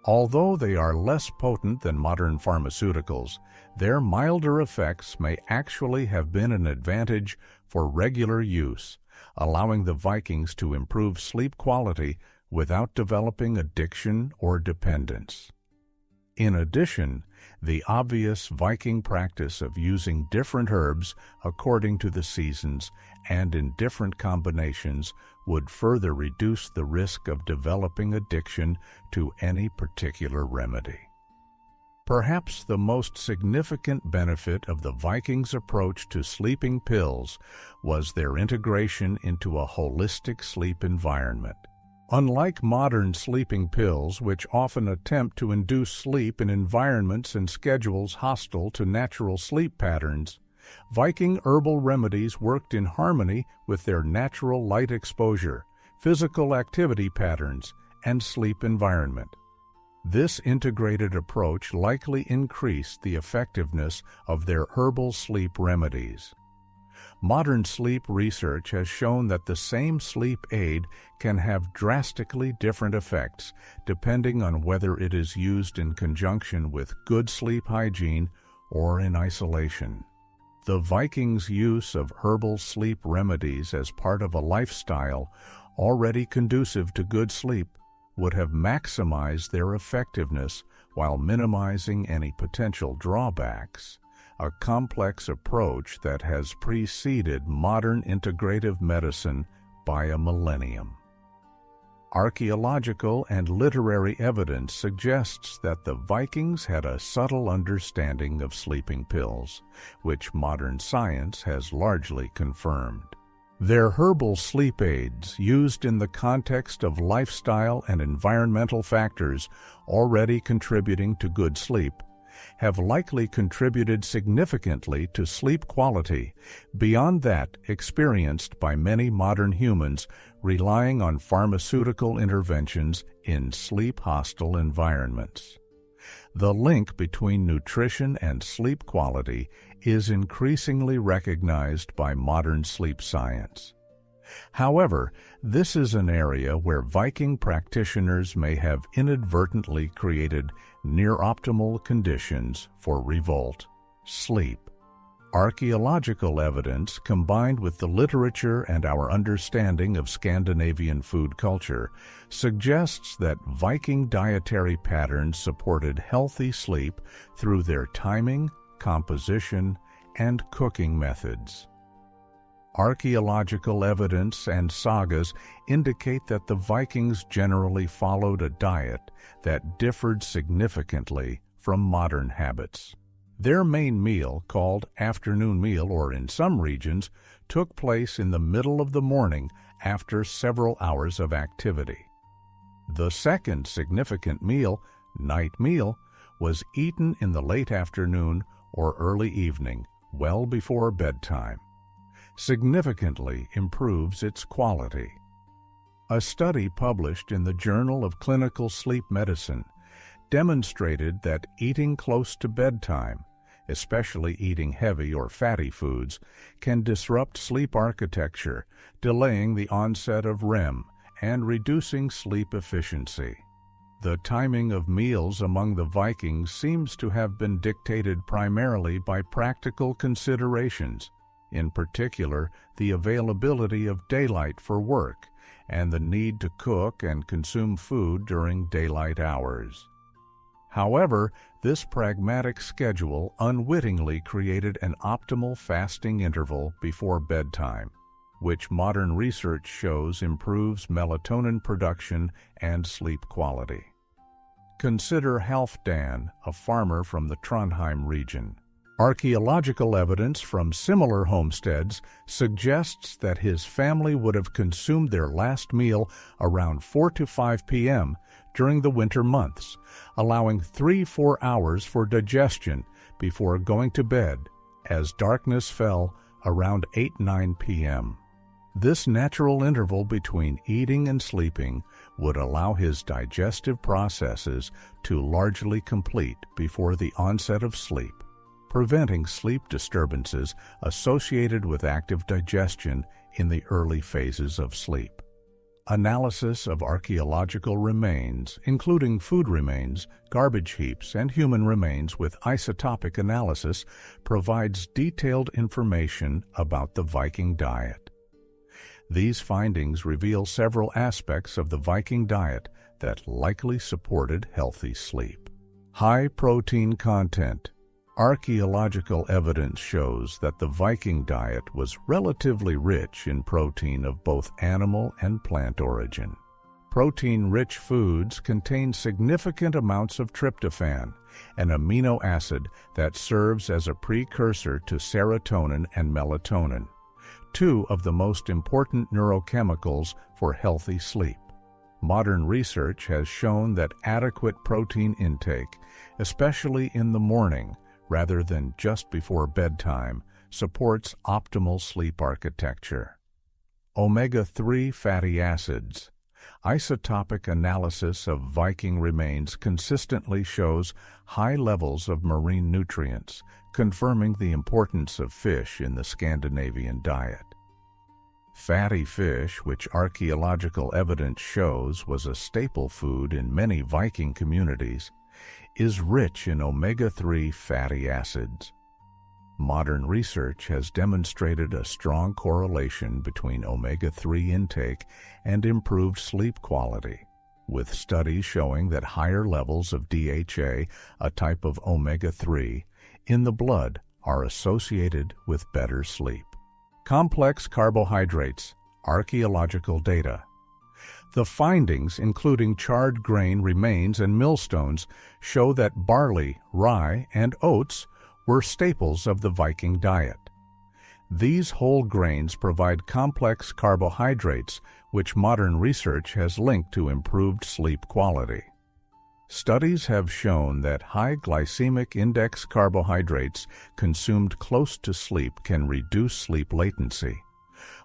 Speaker 1: Although they are less potent than modern pharmaceuticals, their milder effects may actually have been an advantage for regular use, allowing the Vikings to improve sleep quality without developing addiction or dependence. In addition, the obvious Viking practice of using different herbs according to the seasons and in different combinations would further reduce the risk of developing addiction to any particular remedy. Perhaps the most significant benefit of the Vikings' approach to sleeping pills was their integration into a holistic sleep environment. Unlike modern sleeping pills, which often attempt to induce sleep in environments and schedules hostile to natural sleep patterns, Viking herbal remedies worked in harmony with their natural light exposure, physical activity patterns, and sleep environment. This integrated approach likely increased the effectiveness of their herbal sleep remedies. Modern sleep research has shown that the same sleep aid can have drastically different effects depending on whether it is used in conjunction with good sleep hygiene or in isolation. The Vikings' use of herbal sleep remedies as part of a lifestyle already conducive to good sleep would have maximized their effectiveness while minimizing any potential drawbacks, a complex approach that has preceded modern integrative medicine by a millennium. Archaeological and literary evidence suggests that the Vikings had a subtle understanding of sleeping pills, which modern science has largely confirmed. Their herbal sleep aids, used in the context of lifestyle and environmental factors already contributing to good sleep, have likely contributed significantly to sleep quality beyond that experienced by many modern humans relying on pharmaceutical interventions in sleep-hostile environments. The link between nutrition and sleep quality is increasingly recognized by modern sleep science. However, this is an area where Viking practitioners may have inadvertently created near-optimal conditions for revolt. Sleep. Archaeological evidence combined with the literature and our understanding of Scandinavian food culture suggests that Viking dietary patterns supported healthy sleep through their timing, composition, and cooking methods. Archaeological evidence and sagas indicate that the Vikings generally followed a diet that differed significantly from modern habits. Their main meal, called afternoon meal or in some regions, took place in the middle of the morning after several hours of activity. The second significant meal, night meal, was eaten in the late afternoon or early evening, well before bedtime. Significantly improves its quality. A study published in the Journal of Clinical Sleep Medicine demonstrated that eating close to bedtime, especially eating heavy or fatty foods, can disrupt sleep architecture, delaying the onset of REM and reducing sleep efficiency. The timing of meals among the Vikings seems to have been dictated primarily by practical considerations, in particular the availability of daylight for work and the need to cook and consume food during daylight hours. However, this pragmatic schedule unwittingly created an optimal fasting interval before bedtime, which modern research shows improves melatonin production and sleep quality. Consider Halfdan, a farmer from the Trondheim region. Archaeological evidence from similar homesteads suggests that his family would have consumed their last meal around 4 to 5 p.m. during the winter months, allowing 3-4 hours for digestion before going to bed as darkness fell around 8-9 p.m. This natural interval between eating and sleeping would allow his digestive processes to largely complete before the onset of sleep, preventing sleep disturbances associated with active digestion in the early phases of sleep. Analysis of archaeological remains, including food remains, garbage heaps, and human remains with isotopic analysis, provides detailed information about the Viking diet. These findings reveal several aspects of the Viking diet that likely supported healthy sleep. High protein content. Archaeological evidence shows that the Viking diet was relatively rich in protein of both animal and plant origin. Protein-rich foods contain significant amounts of tryptophan, an amino acid that serves as a precursor to serotonin and melatonin, two of the most important neurochemicals for healthy sleep. Modern research has shown that adequate protein intake, especially in the morning, rather than just before bedtime, supports optimal sleep architecture. Omega-3 fatty acids. Isotopic analysis of Viking remains consistently shows high levels of marine nutrients, confirming the importance of fish in the Scandinavian diet. Fatty fish, which archaeological evidence shows was a staple food in many Viking communities, is rich in omega-3 fatty acids. Modern research has demonstrated a strong correlation between omega-3 intake and improved sleep quality, with studies showing that higher levels of DHA, a type of omega-3, in the blood are associated with better sleep. Complex carbohydrates. Archaeological data. The findings, including charred grain remains and millstones, show that barley, rye, and oats were staples of the Viking diet. These whole grains provide complex carbohydrates, which modern research has linked to improved sleep quality. Studies have shown that high glycemic index carbohydrates consumed close to sleep can reduce sleep latency,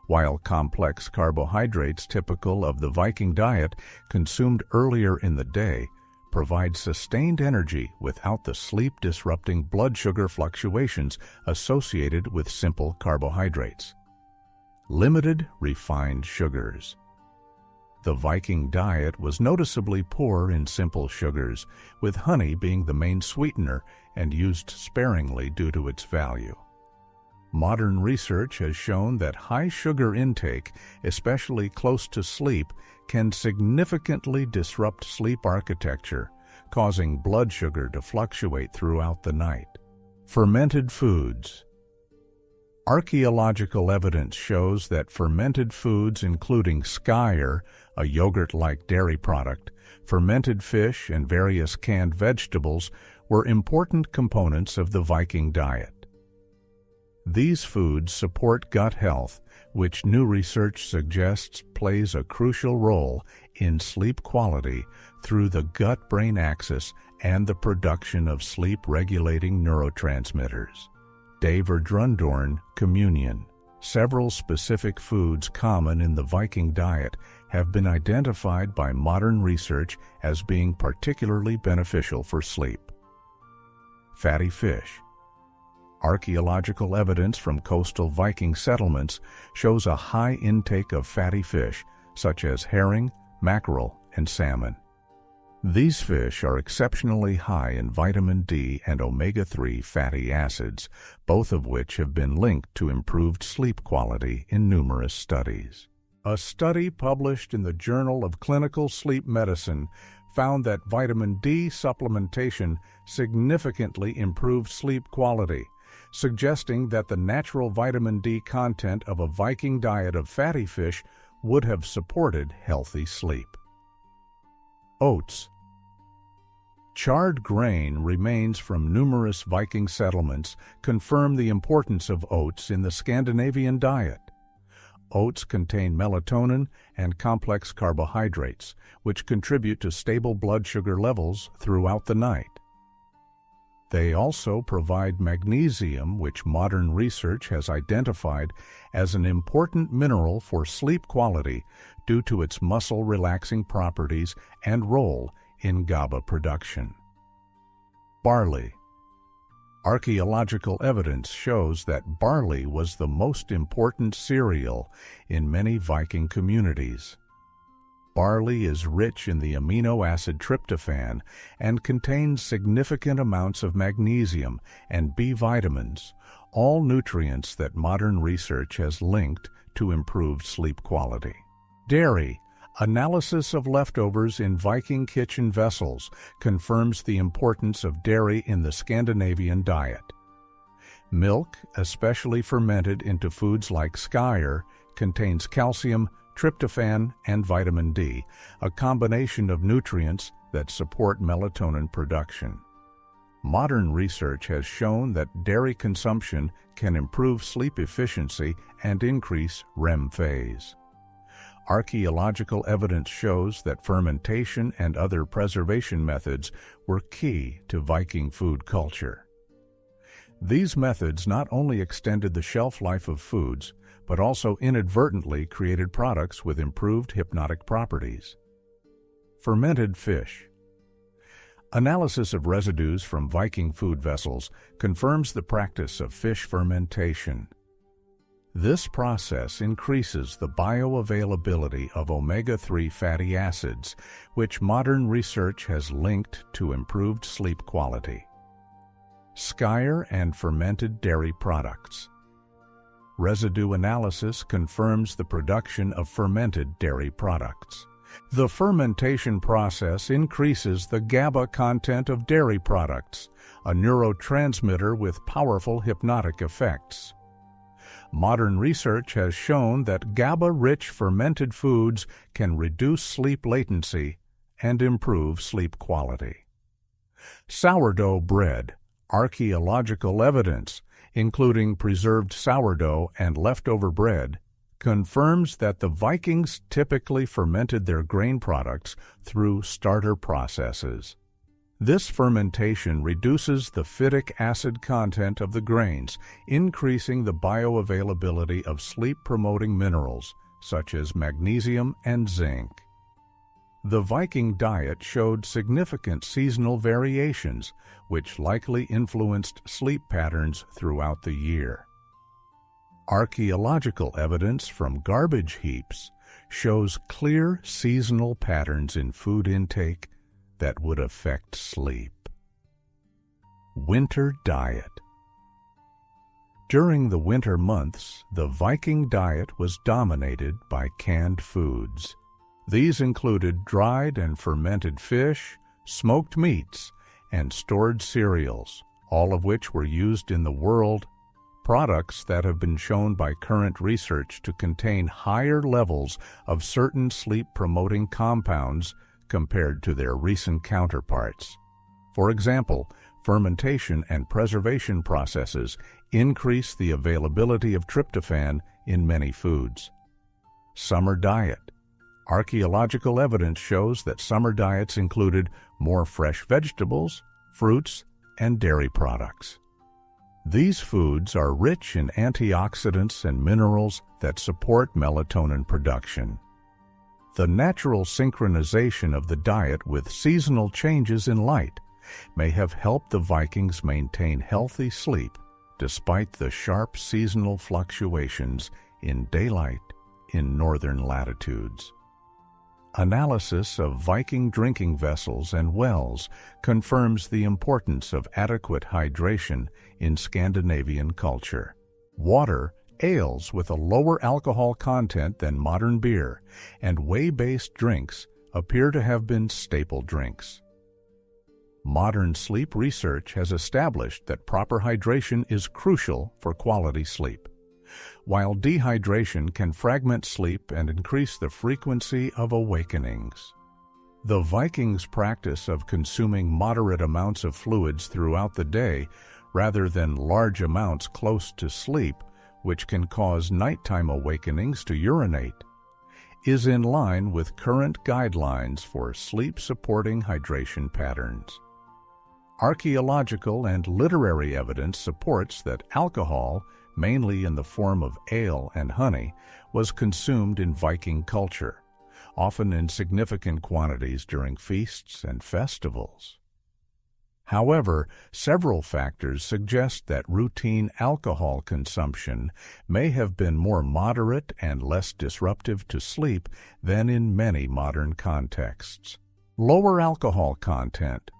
Speaker 1: while complex carbohydrates typical of the Viking diet consumed earlier in the day provide sustained energy without the sleep-disrupting blood sugar fluctuations associated with simple carbohydrates. Limited refined sugars. The Viking diet was noticeably poor in simple sugars, with honey being the main sweetener and used sparingly due to its value. Modern research has shown that high sugar intake, especially close to sleep, can significantly disrupt sleep architecture, causing blood sugar to fluctuate throughout the night. Fermented foods. Archaeological evidence shows that fermented foods including skyr, a yogurt-like dairy product, fermented fish, and various canned vegetables were important components of the Viking diet. These foods support gut health, which new research suggests plays a crucial role in sleep quality through the gut-brain axis and the production of sleep-regulating neurotransmitters. Daverdrundorn communion. Several specific foods common in the Viking diet have been identified by modern research as being particularly beneficial for sleep. Fatty fish. Archaeological evidence from coastal Viking settlements shows a high intake of fatty fish, such as herring, mackerel, and salmon. These fish are exceptionally high in vitamin D and omega-3 fatty acids, both of which have been linked to improved sleep quality in numerous studies. A study published in the Journal of Clinical Sleep Medicine found that vitamin D supplementation significantly improved sleep quality, suggesting that the natural vitamin D content of a Viking diet of fatty fish would have supported healthy sleep. Oats. Charred grain remains from numerous Viking settlements confirm the importance of oats in the Scandinavian diet. Oats contain melatonin and complex carbohydrates, which contribute to stable blood sugar levels throughout the night. They also provide magnesium, which modern research has identified as an important mineral for sleep quality due to its muscle-relaxing properties and role in GABA production. Barley. Archaeological evidence shows that barley was the most important cereal in many Viking communities. barley is rich in the amino acid tryptophan and contains significant amounts of magnesium and B vitamins, all nutrients that modern research has linked to improved sleep quality. Dairy. Analysis of leftovers in Viking kitchen vessels confirms the importance of dairy in the Scandinavian diet. Milk, especially fermented into foods like skyr, contains calcium, tryptophan, and vitamin D, a combination of nutrients that support melatonin production. Modern research has shown that dairy consumption can improve sleep efficiency and increase REM phase. Archaeological evidence shows that fermentation and other preservation methods were key to Viking food culture. These methods not only extended the shelf life of foods, but also inadvertently created products with improved hypnotic properties. Fermented fish. Analysis of residues from Viking food vessels confirms the practice of fish fermentation. This process increases the bioavailability of omega-3 fatty acids, which modern research has linked to improved sleep quality. Skyr and fermented dairy products. Residue analysis confirms the production of fermented dairy products. The fermentation process increases the GABA content of dairy products, a neurotransmitter with powerful hypnotic effects. Modern research has shown that GABA-rich fermented foods can reduce sleep latency and improve sleep quality. Sourdough bread. Archaeological evidence, including preserved sourdough and leftover bread, confirms that the Vikings typically fermented their grain products through starter processes. This fermentation reduces the phytic acid content of the grains, increasing the bioavailability of sleep-promoting minerals such as magnesium and zinc. The Viking diet showed significant seasonal variations, which likely influenced sleep patterns throughout the year. Archaeological evidence from garbage heaps shows clear seasonal patterns in food intake that would affect sleep. Winter diet. During the winter months, the Viking diet was dominated by canned foods. These included dried and fermented fish, smoked meats, and stored cereals, all of which were used in the world, products that have been shown by current research to contain higher levels of certain sleep-promoting compounds compared to their recent counterparts. For example, fermentation and preservation processes increase the availability of tryptophan in many foods. Summer diet. Archaeological evidence shows that summer diets included more fresh vegetables, fruits, and dairy products. These foods are rich in antioxidants and minerals that support melatonin production. The natural synchronization of the diet with seasonal changes in light may have helped the Vikings maintain healthy sleep despite the sharp seasonal fluctuations in daylight in northern latitudes. Analysis of Viking drinking vessels and wells confirms the importance of adequate hydration in Scandinavian culture. Water, ales with a lower alcohol content than modern beer, and whey-based drinks appear to have been staple drinks. Modern sleep research has established that proper hydration is crucial for quality sleep, while dehydration can fragment sleep and increase the frequency of awakenings. The Vikings' practice of consuming moderate amounts of fluids throughout the day rather than large amounts close to sleep, which can cause nighttime awakenings to urinate, is in line with current guidelines for sleep-supporting hydration patterns. Archaeological and literary evidence supports that alcohol, mainly in the form of ale and honey, was consumed in Viking culture, often in significant quantities during feasts and festivals. However, several factors suggest that routine alcohol consumption may have been more moderate and less disruptive to sleep than in many modern contexts. Lower alcohol content.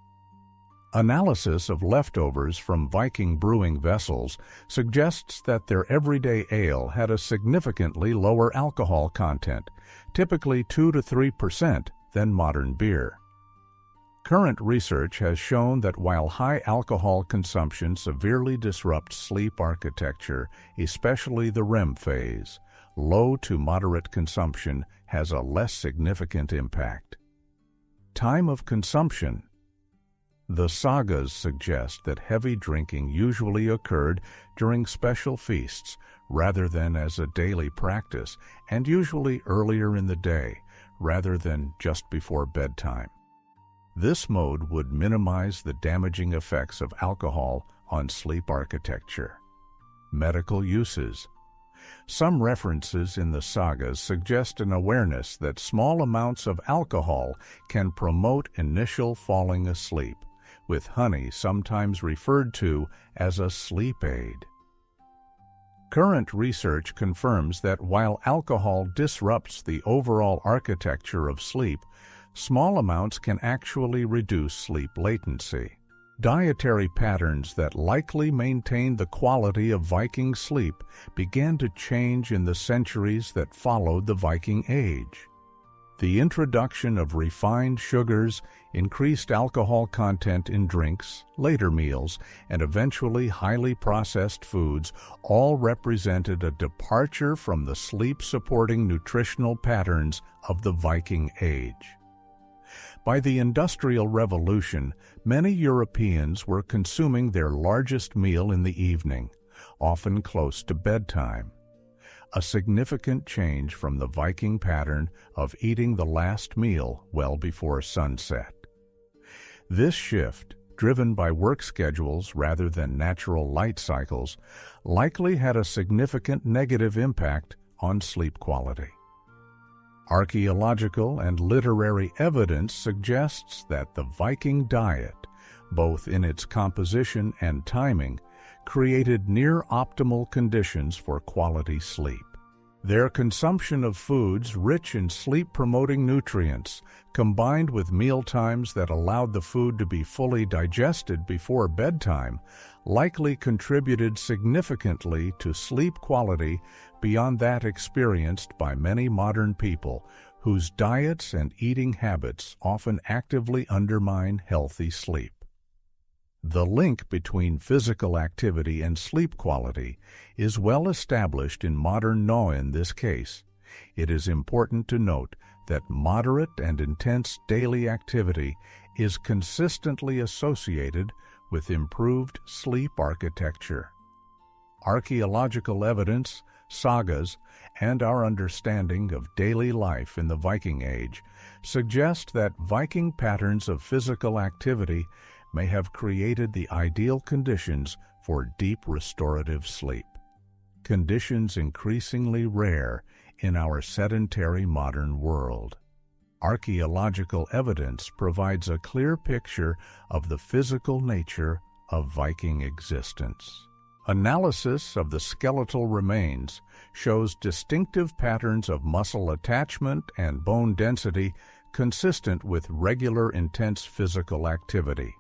Speaker 1: Analysis of leftovers from Viking brewing vessels suggests that their everyday ale had a significantly lower alcohol content, typically 2 to 3%, than modern beer. Current research has shown that while high alcohol consumption severely disrupts sleep architecture, especially the REM phase, low to moderate consumption has a less significant impact. Time of consumption. The sagas suggest that heavy drinking usually occurred during special feasts rather than as a daily practice, and usually earlier in the day rather than just before bedtime. This mode would minimize the damaging effects of alcohol on sleep architecture. Medical uses. Some references in the sagas suggest an awareness that small amounts of alcohol can promote initial falling asleep, with honey sometimes referred to as a sleep aid. Current research confirms that while alcohol disrupts the overall architecture of sleep, small amounts can actually reduce sleep latency. Dietary patterns that likely maintained the quality of Viking sleep began to change in the centuries that followed the Viking Age. The introduction of refined sugars, increased alcohol content in drinks, later meals, and eventually highly processed foods all represented a departure from the sleep-supporting nutritional patterns of the Viking Age. By the Industrial Revolution, many Europeans were consuming their largest meal in the evening, often close to bedtime. A significant change from the Viking pattern of eating the last meal well before sunset. This shift, driven by work schedules rather than natural light cycles, likely had a significant negative impact on sleep quality. Archaeological and literary evidence suggests that the Viking diet, both in its composition and timing, created near-optimal conditions for quality sleep. Their consumption of foods rich in sleep-promoting nutrients, combined with meal times that allowed the food to be fully digested before bedtime, likely contributed significantly to sleep quality beyond that experienced by many modern people whose diets and eating habits often actively undermine healthy sleep. The link between physical activity and sleep quality is well established in modern law in this case. It is important to note that moderate and intense daily activity is consistently associated with improved sleep architecture. Archaeological evidence, sagas, and our understanding of daily life in the Viking Age suggest that Viking patterns of physical activity may have created the ideal conditions for deep restorative sleep, conditions increasingly rare in our sedentary modern world. Archaeological evidence provides a clear picture of the physical nature of Viking existence. Analysis of the skeletal remains shows distinctive patterns of muscle attachment and bone density consistent with regular intense physical activity.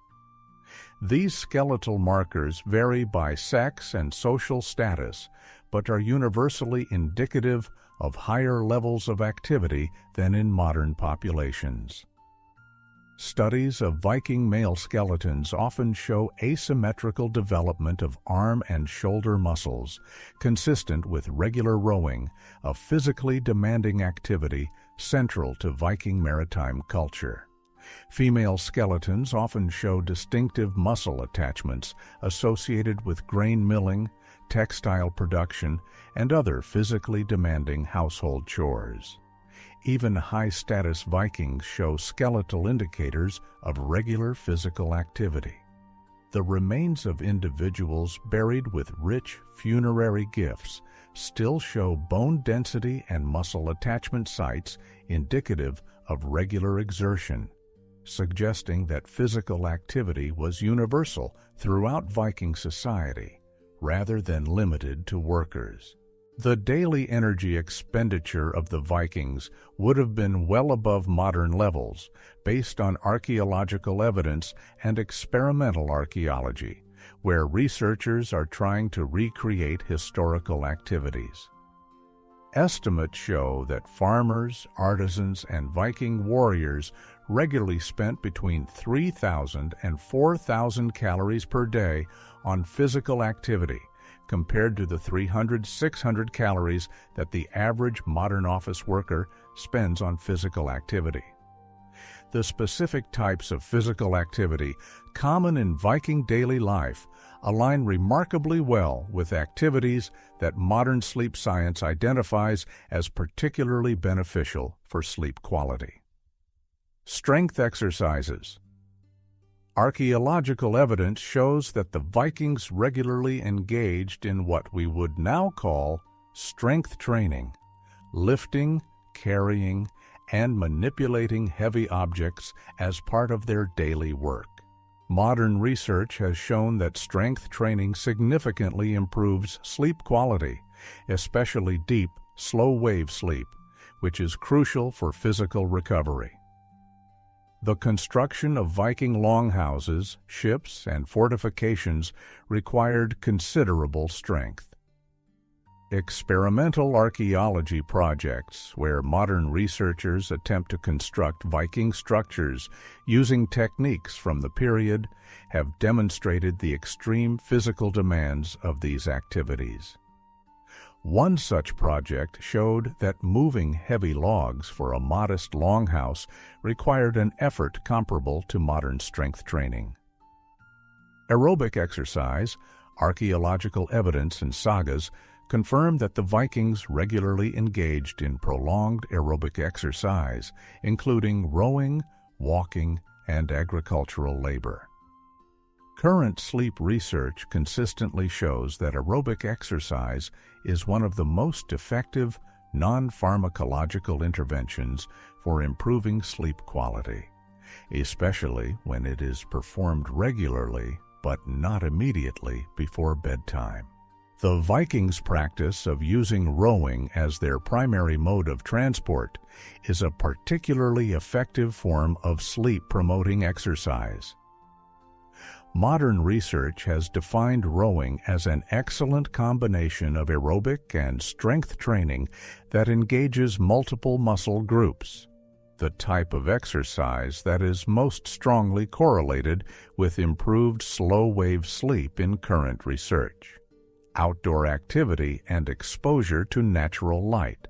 Speaker 1: These skeletal markers vary by sex and social status, but are universally indicative of higher levels of activity than in modern populations. Studies of Viking male skeletons often show asymmetrical development of arm and shoulder muscles, consistent with regular rowing, a physically demanding activity central to Viking maritime culture. Female skeletons often show distinctive muscle attachments associated with grain milling, textile production, and other physically demanding household chores. Even high-status Vikings show skeletal indicators of regular physical activity. The remains of individuals buried with rich funerary gifts still show bone density and muscle attachment sites indicative of regular exertion. suggesting that physical activity was universal throughout Viking society, rather than limited to workers. The daily energy expenditure of the Vikings would have been well above modern levels, based on archaeological evidence and experimental archaeology, where researchers are trying to recreate historical activities. Estimates show that farmers, artisans, and Viking warriors regularly spent between 3,000 and 4,000 calories per day on physical activity, compared to the 300-600 calories that the average modern office worker spends on physical activity. The specific types of physical activity common in Viking daily life align remarkably well with activities that modern sleep science identifies as particularly beneficial for sleep quality. Strength exercises. Archaeological evidence shows that the Vikings regularly engaged in what we would now call strength training, lifting, carrying, and manipulating heavy objects as part of their daily work. Modern research has shown that strength training significantly improves sleep quality, especially deep, slow-wave sleep, which is crucial for physical recovery. The construction of Viking longhouses, ships, and fortifications required considerable strength. Experimental archaeology projects, where modern researchers attempt to construct Viking structures using techniques from the period, have demonstrated the extreme physical demands of these activities. One such project showed that moving heavy logs for a modest longhouse required an effort comparable to modern strength training. Aerobic exercise, archaeological evidence, and sagas confirm that the Vikings regularly engaged in prolonged aerobic exercise, including rowing, walking, and agricultural labor. Current sleep research consistently shows that aerobic exercise is one of the most effective non-pharmacological interventions for improving sleep quality, especially when it is performed regularly but not immediately before bedtime. The Vikings' practice of using rowing as their primary mode of transport is a particularly effective form of sleep-promoting exercise. Modern research has defined rowing as an excellent combination of aerobic and strength training that engages multiple muscle groups, the type of exercise that is most strongly correlated with improved slow-wave sleep in current research. Outdoor activity and exposure to natural light.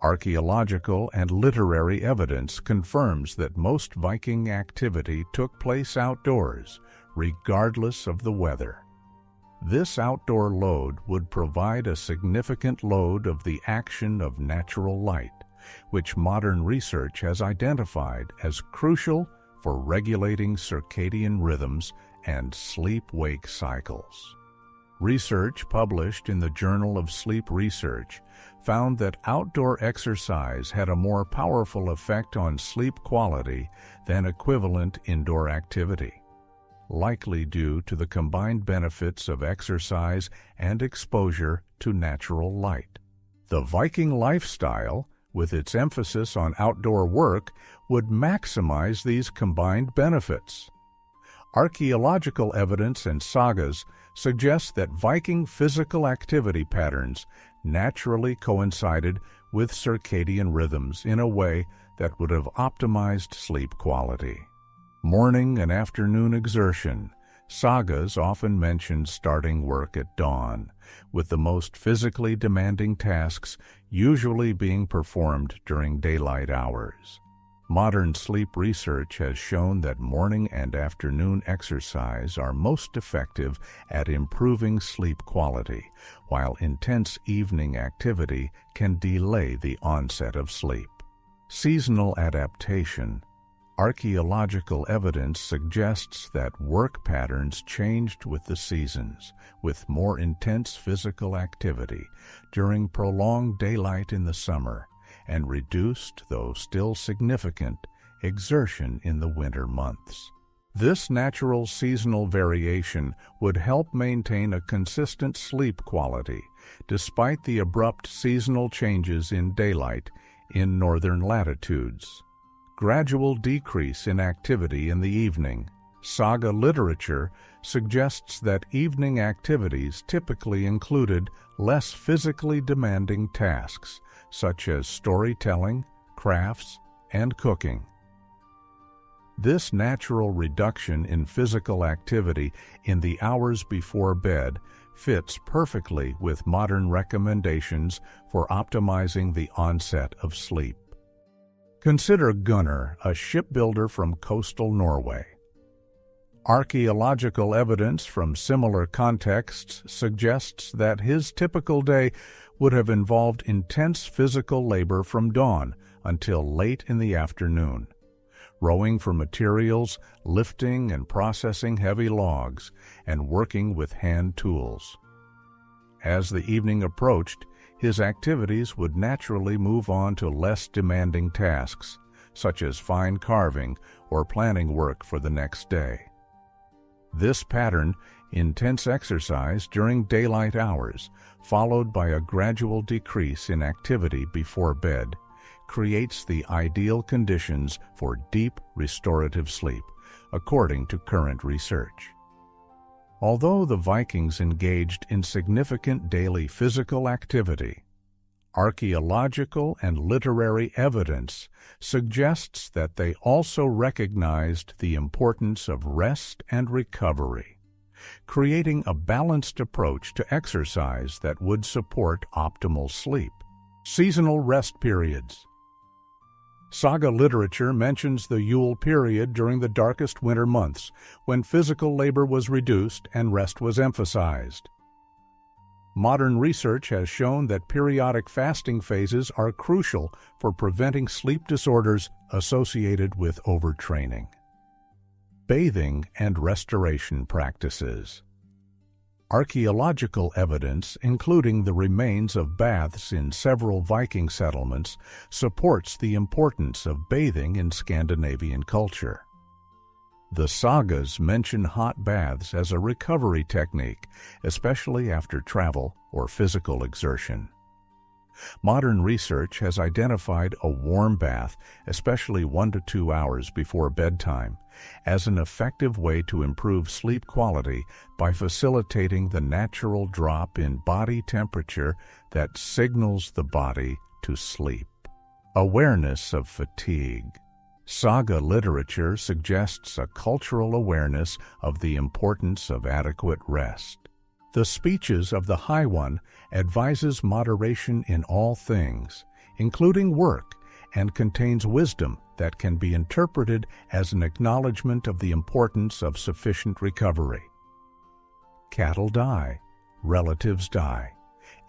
Speaker 1: Archaeological and literary evidence confirms that most Viking activity took place outdoors, regardless of the weather. This outdoor load would provide a significant load of the action of natural light, which modern research has identified as crucial for regulating circadian rhythms and sleep-wake cycles. Research published in the Journal of Sleep Research found that outdoor exercise had a more powerful effect on sleep quality than equivalent indoor activity, likely due to the combined benefits of exercise and exposure to natural light. The Viking lifestyle, with its emphasis on outdoor work, would maximize these combined benefits. Archaeological evidence and sagas suggest that Viking physical activity patterns naturally coincided with circadian rhythms in a way that would have optimized sleep quality. Morning and afternoon exertion. Sagas often mention starting work at dawn, with the most physically demanding tasks usually being performed during daylight hours. Modern sleep research has shown that morning and afternoon exercise are most effective at improving sleep quality, while intense evening activity can delay the onset of sleep. Seasonal adaptation. Archaeological evidence suggests that work patterns changed with the seasons, with more intense physical activity during prolonged daylight in the summer, and reduced, though still significant, exertion in the winter months. This natural seasonal variation would help maintain a consistent sleep quality despite the abrupt seasonal changes in daylight in northern latitudes. Gradual decrease in activity in the evening. Saga literature suggests that evening activities typically included less physically demanding tasks, such as storytelling, crafts, and cooking. This natural reduction in physical activity in the hours before bed fits perfectly with modern recommendations for optimizing the onset of sleep. Consider Gunnar, a shipbuilder from coastal Norway. Archaeological evidence from similar contexts suggests that his typical day would have involved intense physical labor from dawn until late in the afternoon, rowing for materials, lifting and processing heavy logs, and working with hand tools. As the evening approached, his activities would naturally move on to less demanding tasks, such as fine carving or planning work for the next day. This pattern, intense exercise during daylight hours, followed by a gradual decrease in activity before bed, creates the ideal conditions for deep restorative sleep, according to current research. Although the Vikings engaged in significant daily physical activity, archaeological and literary evidence suggests that they also recognized the importance of rest and recovery, creating a balanced approach to exercise that would support optimal sleep. Seasonal rest periods. Saga literature mentions the Yule period during the darkest winter months, when physical labor was reduced and rest was emphasized. Modern research has shown that periodic fasting phases are crucial for preventing sleep disorders associated with overtraining. Bathing and restoration practices. Archaeological evidence, including the remains of baths in several Viking settlements, supports the importance of bathing in Scandinavian culture. The sagas mention hot baths as a recovery technique, especially after travel or physical exertion. Modern research has identified a warm bath, especially 1 to 2 hours before bedtime, as an effective way to improve sleep quality by facilitating the natural drop in body temperature that signals the body to sleep. Awareness of fatigue. Saga literature suggests a cultural awareness of the importance of adequate rest. The speeches of the High One advises moderation in all things, including work, and contains wisdom that can be interpreted as an acknowledgement of the importance of sufficient recovery. Cattle die, relatives die.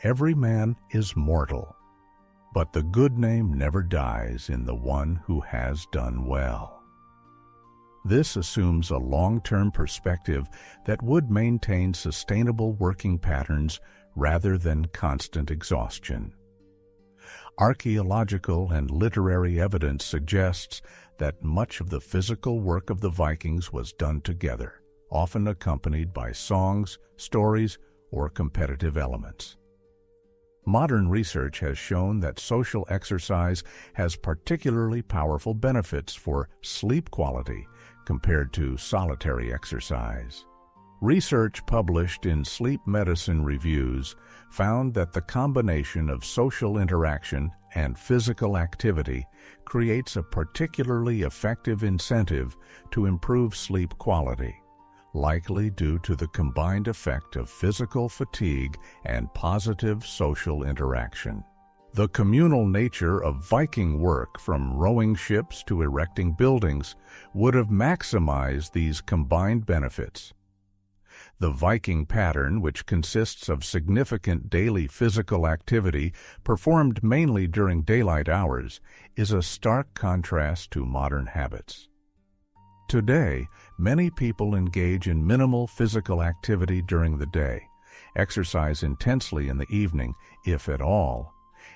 Speaker 1: Every man is mortal. But the good name never dies in the one who has done well. This assumes a long-term perspective that would maintain sustainable working patterns rather than constant exhaustion. Archaeological and literary evidence suggests that much of the physical work of the Vikings was done together, often accompanied by songs, stories, or competitive elements. Modern research has shown that social exercise has particularly powerful benefits for sleep quality compared to solitary exercise. Research published in Sleep Medicine Reviews found that the combination of social interaction and physical activity creates a particularly effective incentive to improve sleep quality, likely due to the combined effect of physical fatigue and positive social interaction. The communal nature of Viking work, from rowing ships to erecting buildings, would have maximized these combined benefits. The Viking pattern, which consists of significant daily physical activity performed mainly during daylight hours, is a stark contrast to modern habits. Today, many people engage in minimal physical activity during the day, exercise intensely in the evening, if at all,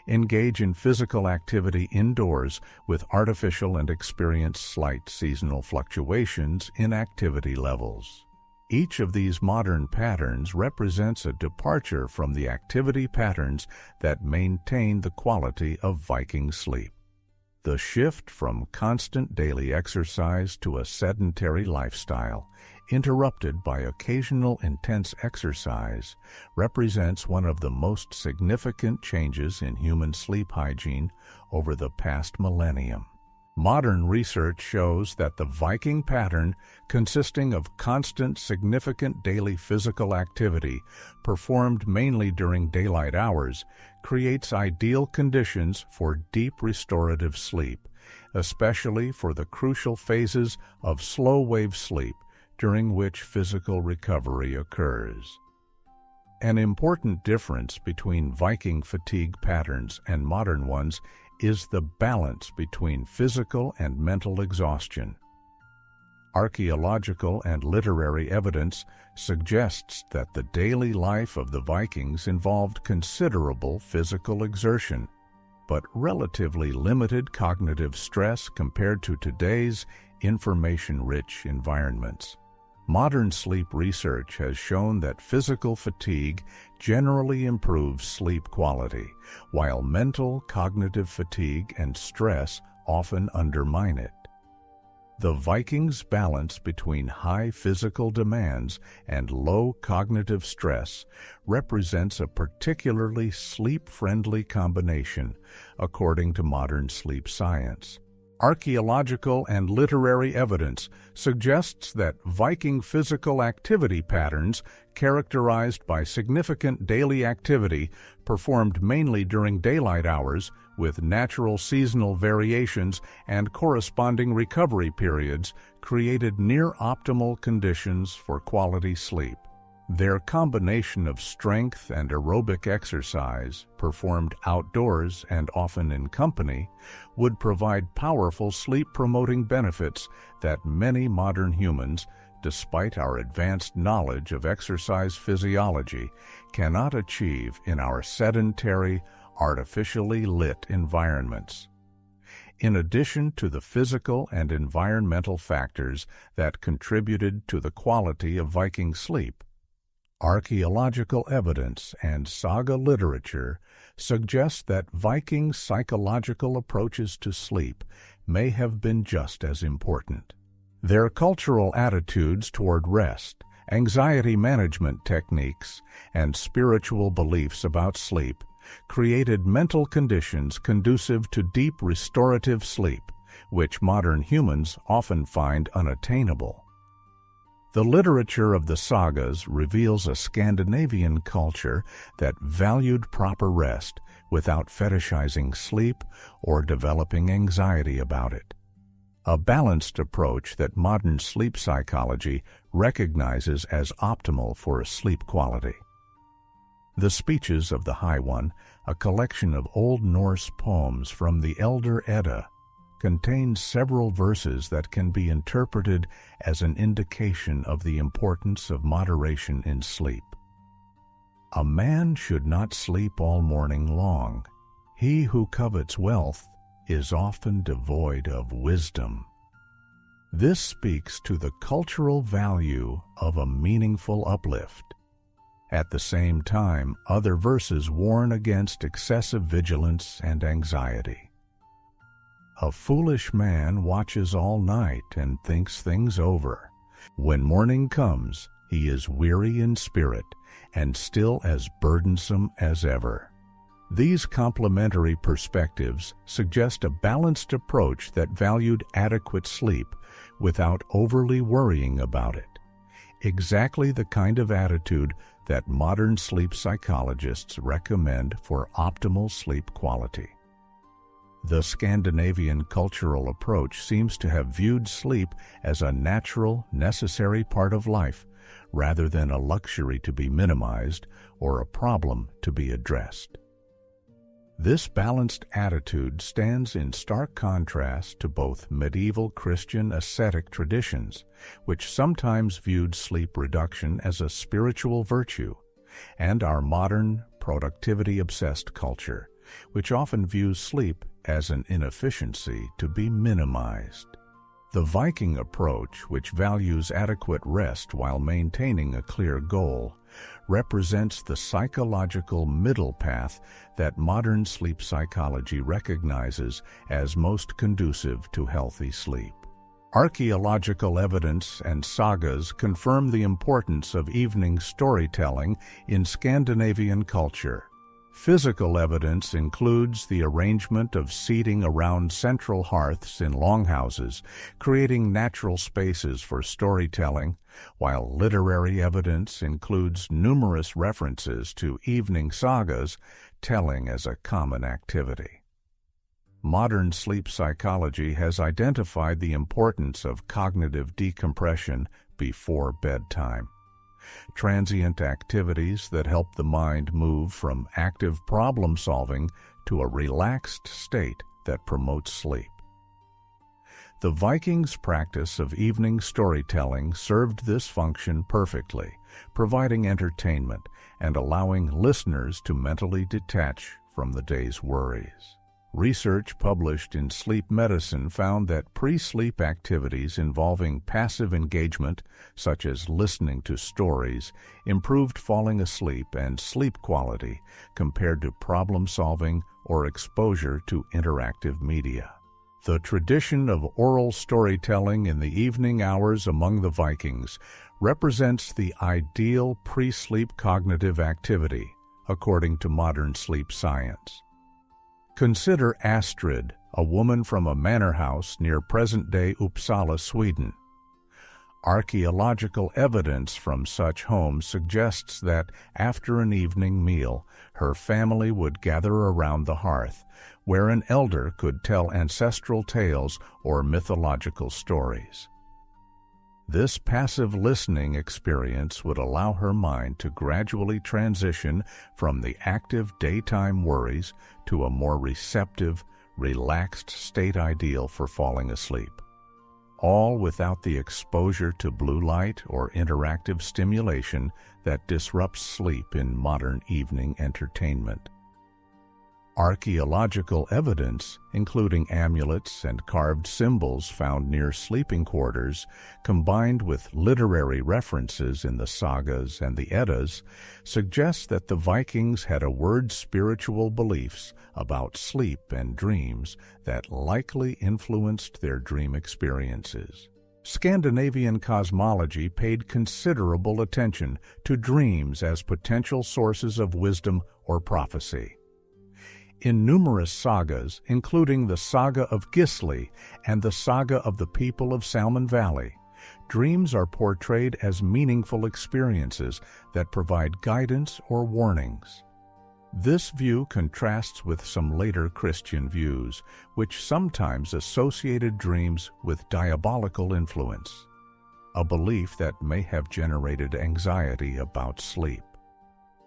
Speaker 1: engage in physical activity indoors with artificial and experience slight seasonal fluctuations in activity levels. Each of these modern patterns represents a departure from the activity patterns that maintain the quality of Viking sleep. The shift from constant daily exercise to a sedentary lifestyle, interrupted by occasional intense exercise, represents one of the most significant changes in human sleep hygiene over the past millennium. Modern research shows that the Viking pattern, consisting of constant, significant daily physical activity performed mainly during daylight hours, creates ideal conditions for deep restorative sleep, especially for the crucial phases of slow-wave sleep during which physical recovery occurs. An important difference between Viking fatigue patterns and modern ones is the balance between physical and mental exhaustion. Archaeological and literary evidence suggests that the daily life of the Vikings involved considerable physical exertion, but relatively limited cognitive stress compared to today's information-rich environments. Modern sleep research has shown that physical fatigue generally improves sleep quality, while mental, cognitive fatigue and stress often undermine it. The Vikings' balance between high physical demands and low cognitive stress represents a particularly sleep-friendly combination, according to modern sleep science. Archaeological and literary evidence suggests that Viking physical activity patterns, characterized by significant daily activity performed mainly during daylight hours, with natural seasonal variations and corresponding recovery periods, created near-optimal conditions for quality sleep. Their combination of strength and aerobic exercise, performed outdoors and often in company, would provide powerful sleep-promoting benefits that many modern humans, despite our advanced knowledge of exercise physiology, cannot achieve in our sedentary, artificially lit environments. In addition to the physical and environmental factors that contributed to the quality of Viking sleep, archaeological evidence and saga literature suggest that Viking psychological approaches to sleep may have been just as important. Their cultural attitudes toward rest, anxiety management techniques, and spiritual beliefs about sleep created mental conditions conducive to deep restorative sleep, which modern humans often find unattainable. The literature of the sagas reveals a Scandinavian culture that valued proper rest without fetishizing sleep or developing anxiety about it. A balanced approach that modern sleep psychology recognizes as optimal for sleep quality. The Speeches of the High One, a collection of Old Norse poems from the Elder Edda, contains several verses that can be interpreted as an indication of the importance of moderation in sleep. A man should not sleep all morning long. He who covets wealth is often devoid of wisdom. This speaks to the cultural value of a meaningful uplift. At the same time, other verses warn against excessive vigilance and anxiety. A foolish man watches all night and thinks things over. When morning comes, he is weary in spirit and still as burdensome as ever. These complementary perspectives suggest a balanced approach that valued adequate sleep without overly worrying about it. Exactly the kind of attitude that modern sleep psychologists recommend for optimal sleep quality. The Scandinavian cultural approach seems to have viewed sleep as a natural, necessary part of life, rather than a luxury to be minimized or a problem to be addressed. This balanced attitude stands in stark contrast to both medieval Christian ascetic traditions, which sometimes viewed sleep reduction as a spiritual virtue, and our modern, productivity-obsessed culture, which often views sleep as an inefficiency to be minimized. The Viking approach, which values adequate rest while maintaining a clear goal, represents the psychological middle path that modern sleep psychology recognizes as most conducive to healthy sleep. Archaeological evidence and sagas confirm the importance of evening storytelling in Scandinavian culture. Physical evidence includes the arrangement of seating around central hearths in longhouses, creating natural spaces for storytelling, while literary evidence includes numerous references to evening sagas, telling as a common activity. Modern sleep psychology has identified the importance of cognitive decompression before bedtime. Transient activities that help the mind move from active problem-solving to a relaxed state that promotes sleep. The Vikings' practice of evening storytelling served this function perfectly, providing entertainment and allowing listeners to mentally detach from the day's worries. Research published in Sleep Medicine found that pre-sleep activities involving passive engagement, such as listening to stories, improved falling asleep and sleep quality compared to problem-solving or exposure to interactive media. The tradition of oral storytelling in the evening hours among the Vikings represents the ideal pre-sleep cognitive activity, according to modern sleep science. Consider Astrid, a woman from a manor house near present-day Uppsala, Sweden. Archaeological evidence from such homes suggests that after an evening meal, her family would gather around the hearth, where an elder could tell ancestral tales or mythological stories. This passive listening experience would allow her mind to gradually transition from the active daytime worries to a more receptive, relaxed state ideal for falling asleep, all without the exposure to blue light or interactive stimulation that disrupts sleep in modern evening entertainment. Archaeological evidence, including amulets and carved symbols found near sleeping quarters, combined with literary references in the sagas and the Eddas, suggests that the Vikings had spiritual beliefs about sleep and dreams that likely influenced their dream experiences. Scandinavian cosmology paid considerable attention to dreams as potential sources of wisdom or prophecy. In numerous sagas, including the Saga of Gisli and the Saga of the People of Salmon Valley, dreams are portrayed as meaningful experiences that provide guidance or warnings. This view contrasts with some later Christian views, which sometimes associated dreams with diabolical influence, a belief that may have generated anxiety about sleep.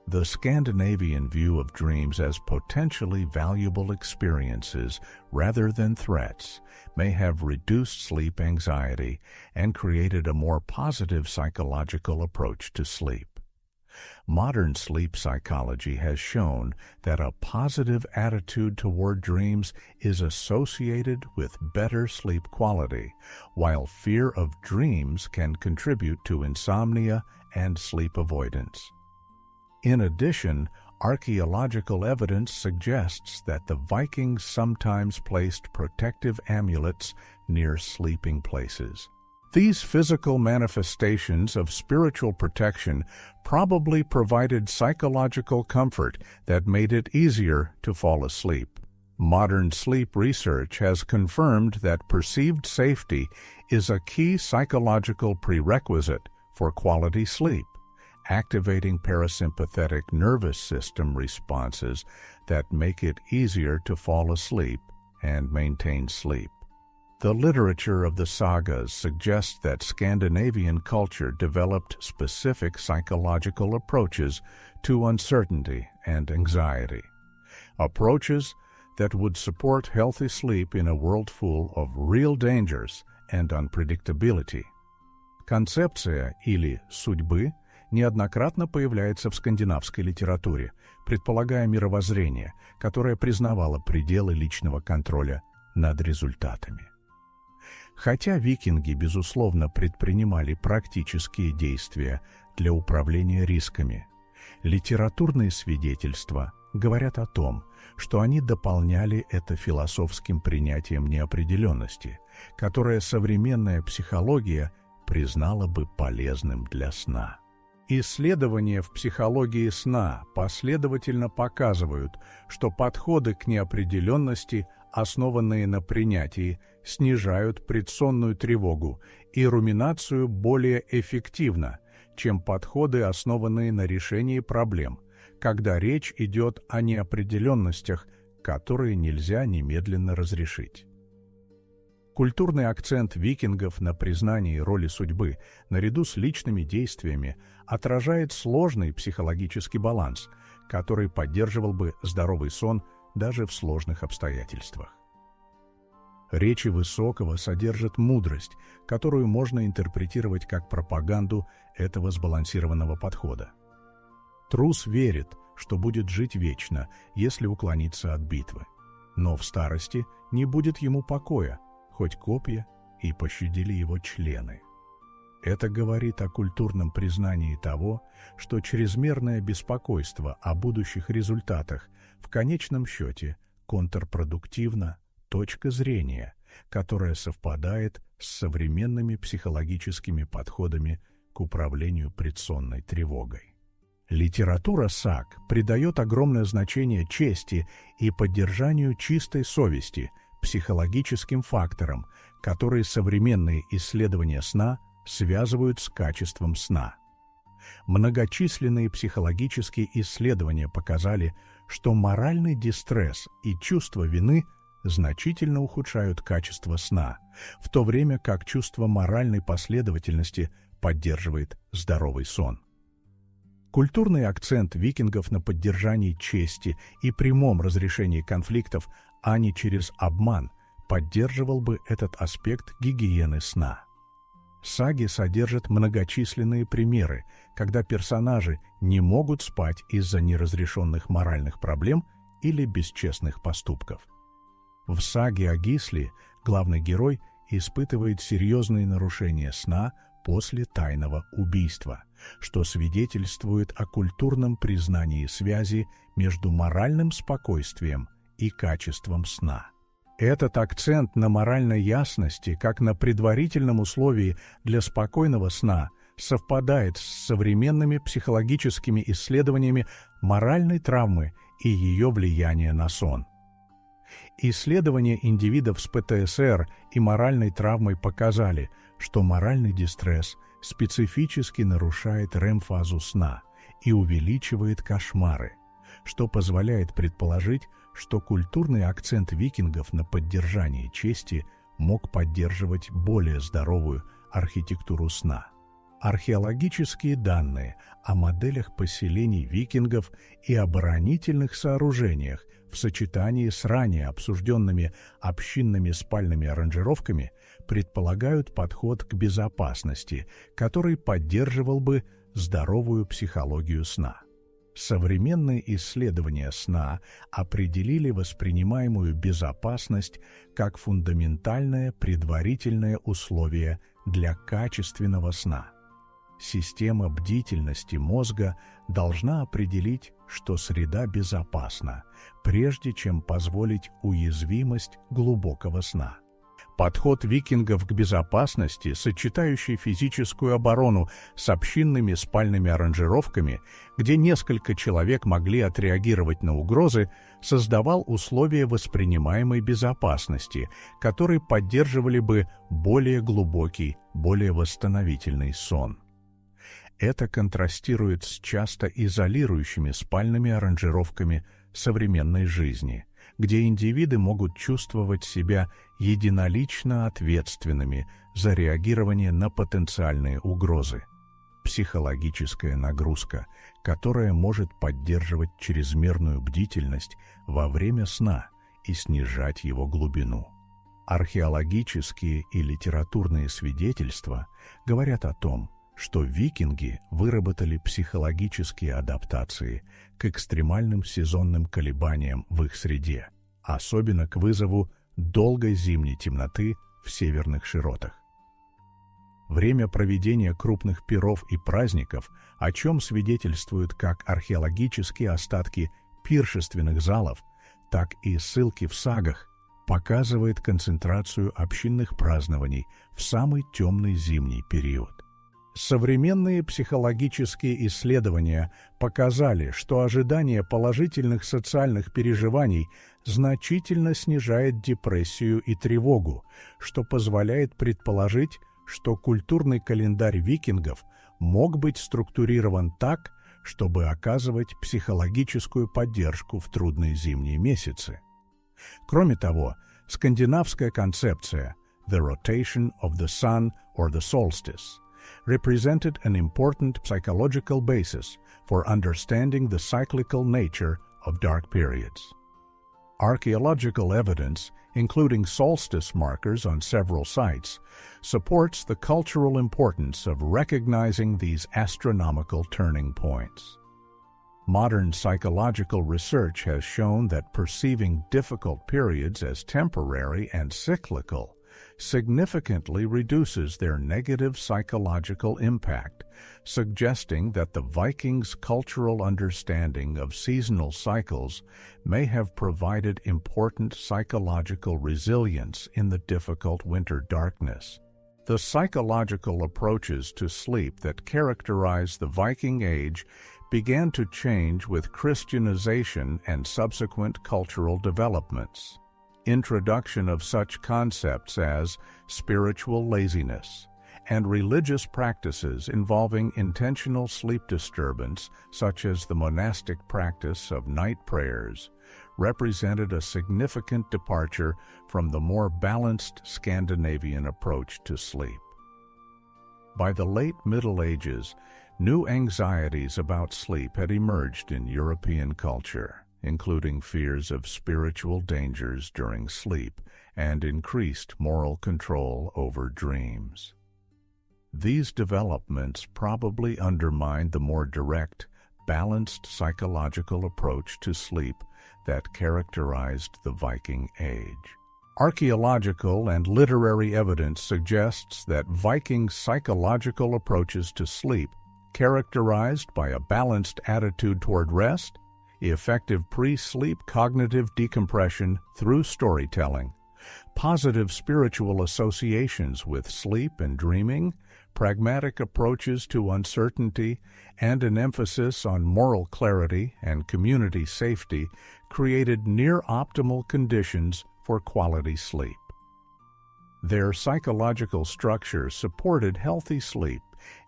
Speaker 1: The Scandinavian view of dreams as potentially valuable experiences rather than threats may have reduced sleep anxiety and created a more positive psychological approach to sleep. Modern sleep psychology has shown that a positive attitude toward dreams is associated with better sleep quality, while fear of dreams can contribute to insomnia and sleep avoidance. In addition, archaeological evidence suggests that the Vikings sometimes placed protective amulets near sleeping places. These physical manifestations of spiritual protection probably provided psychological comfort that made it easier to fall asleep. Modern sleep research has confirmed that perceived safety is a key psychological prerequisite for quality sleep, activating parasympathetic nervous system responses that make it easier to fall asleep and maintain sleep. The literature of the sagas suggests that Scandinavian culture developed specific psychological approaches to uncertainty and anxiety, approaches that would support healthy sleep in a world full of real dangers and unpredictability. Концепция или судьбы неоднократно появляется в скандинавской литературе, предполагая мировоззрение, которое признавало пределы личного контроля над результатами. Хотя викинги, безусловно, предпринимали практические действия для управления рисками, литературные свидетельства говорят о том, что они дополняли это философским принятием неопределенности, которое современная психология признала бы полезным для сна. Исследования в психологии сна последовательно показывают, что подходы к неопределенности, основанные на принятии, снижают предсонную тревогу и руминацию более эффективно, чем подходы, основанные на решении проблем, когда речь идет о неопределенностях, которые нельзя немедленно разрешить. Культурный акцент викингов на признании роли судьбы наряду с личными действиями отражает сложный психологический баланс, который поддерживал бы здоровый сон даже в сложных обстоятельствах. Речи Высокого содержат мудрость, которую можно интерпретировать как пропаганду этого сбалансированного подхода. Трус верит, что будет жить вечно, если уклониться от битвы. Но в старости не будет ему покоя, хоть копья и пощадили его члены. Это говорит о культурном признании того, что чрезмерное беспокойство о будущих результатах в конечном счете контрпродуктивна точка зрения, которая совпадает с современными психологическими подходами к управлению предсонной тревогой. Литература САК придает огромное значение чести и поддержанию чистой совести, психологическим факторам, которые современные исследования сна связывают с качеством сна. Многочисленные психологические исследования показали, что моральный дистресс и чувство вины значительно ухудшают качество сна, в то время как чувство моральной последовательности поддерживает здоровый сон. Культурный акцент викингов на поддержании чести и прямом разрешении конфликтов, а не через обман, поддерживал бы этот аспект гигиены сна. Саги содержат многочисленные примеры, когда персонажи не могут спать из-за неразрешенных моральных проблем или бесчестных поступков. В саге о Гисли главный герой испытывает серьезные нарушения сна после тайного убийства, что свидетельствует о культурном признании связи между моральным спокойствием и качеством сна. Этот акцент на моральной ясности, как на предварительном условии для спокойного сна, совпадает с современными психологическими исследованиями моральной травмы и ее влияния на сон. Исследования индивидов с ПТСР и моральной травмой показали, что моральный дистресс специфически нарушает REM-фазу сна и увеличивает кошмары, что позволяет предположить, что культурный акцент викингов на поддержании чести мог поддерживать более здоровую архитектуру сна. Археологические данные о моделях поселений викингов и оборонительных сооружениях в сочетании с ранее обсужденными общинными спальными аранжировками предполагают подход к безопасности, который поддерживал бы здоровую психологию сна. Современные исследования сна определили воспринимаемую безопасность как фундаментальное предварительное условие для качественного сна. Система бдительности мозга должна определить, что среда безопасна, прежде чем позволить уязвимость глубокого сна. Подход викингов к безопасности, сочетающий физическую оборону с общинными спальными аранжировками, где несколько человек могли отреагировать на угрозы, создавал условия воспринимаемой безопасности, которые поддерживали бы более глубокий, более восстановительный сон. Это контрастирует с часто изолирующими спальными аранжировками современной жизни, где индивиды могут чувствовать себя единолично ответственными за реагирование на потенциальные угрозы. Психологическая нагрузка, которая может поддерживать чрезмерную бдительность во время сна и снижать его глубину. Археологические и литературные свидетельства говорят о том, что викинги выработали психологические адаптации к экстремальным сезонным колебаниям в их среде, особенно к вызову долгой зимней темноты в северных широтах. Время проведения крупных пиров и праздников, о чем свидетельствуют как археологические остатки пиршественных залов, так и ссылки в сагах, показывает концентрацию общинных празднований в самый темный зимний период. Современные психологические исследования показали, что ожидание положительных социальных переживаний значительно снижает депрессию и тревогу, что позволяет предположить, что культурный календарь викингов мог быть структурирован так, чтобы оказывать психологическую поддержку в трудные зимние месяцы. Кроме того, скандинавская концепция «the rotation of the sun or the solstice» represented an important psychological basis for understanding the cyclical nature of dark periods. Archaeological evidence, including solstice markers on several sites, supports the cultural importance of recognizing these astronomical turning points. Modern psychological research has shown that perceiving difficult periods as temporary and cyclical significantly reduces their negative psychological impact, suggesting that the Vikings' cultural understanding of seasonal cycles may have provided important psychological resilience in the difficult winter darkness. The psychological approaches to sleep that characterize the Viking Age began to change with Christianization and subsequent cultural developments. Introduction of such concepts as spiritual laziness and religious practices involving intentional sleep disturbance, such as the monastic practice of night prayers, represented a significant departure from the more balanced Scandinavian approach to sleep. By the late Middle Ages, new anxieties about sleep had emerged in European culture, including fears of spiritual dangers during sleep and increased moral control over dreams. These developments probably undermined the more direct, balanced psychological approach to sleep that characterized the Viking Age. Archaeological and literary evidence suggests that Viking psychological approaches to sleep, characterized by a balanced attitude toward rest, effective pre-sleep cognitive decompression through storytelling, positive spiritual associations with sleep and dreaming, pragmatic approaches to uncertainty, and an emphasis on moral clarity and community safety created near-optimal conditions for quality sleep. Their psychological structure supported healthy sleep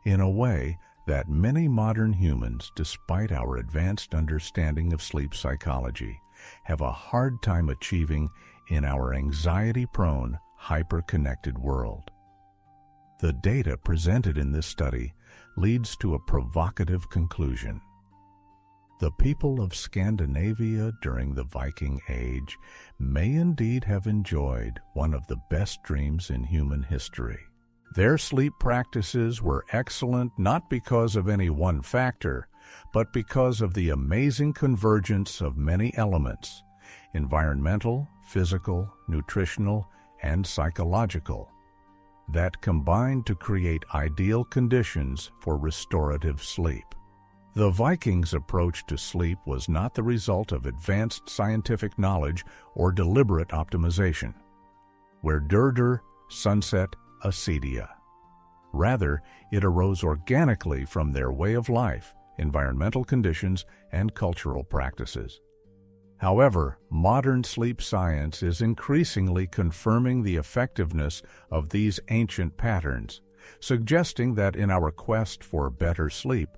Speaker 1: in a way that many modern humans, despite our advanced understanding of sleep psychology, have a hard time achieving in our anxiety-prone, hyper-connected world. The data presented in this study leads to a provocative conclusion. The people of Scandinavia during the Viking Age may indeed have enjoyed one of the best dreams in human history. Their sleep practices were excellent not because of any one factor, but because of the amazing convergence of many elements: environmental, physical, nutritional, and psychological, that combined to create ideal conditions for restorative sleep. The Vikings' approach to sleep was not the result of advanced scientific knowledge or deliberate optimization. Where Durdur, sunset, acedia. Rather, it arose organically from their way of life, environmental conditions, and cultural practices. However, modern sleep science is increasingly confirming the effectiveness of these ancient patterns, suggesting that in our quest for better sleep,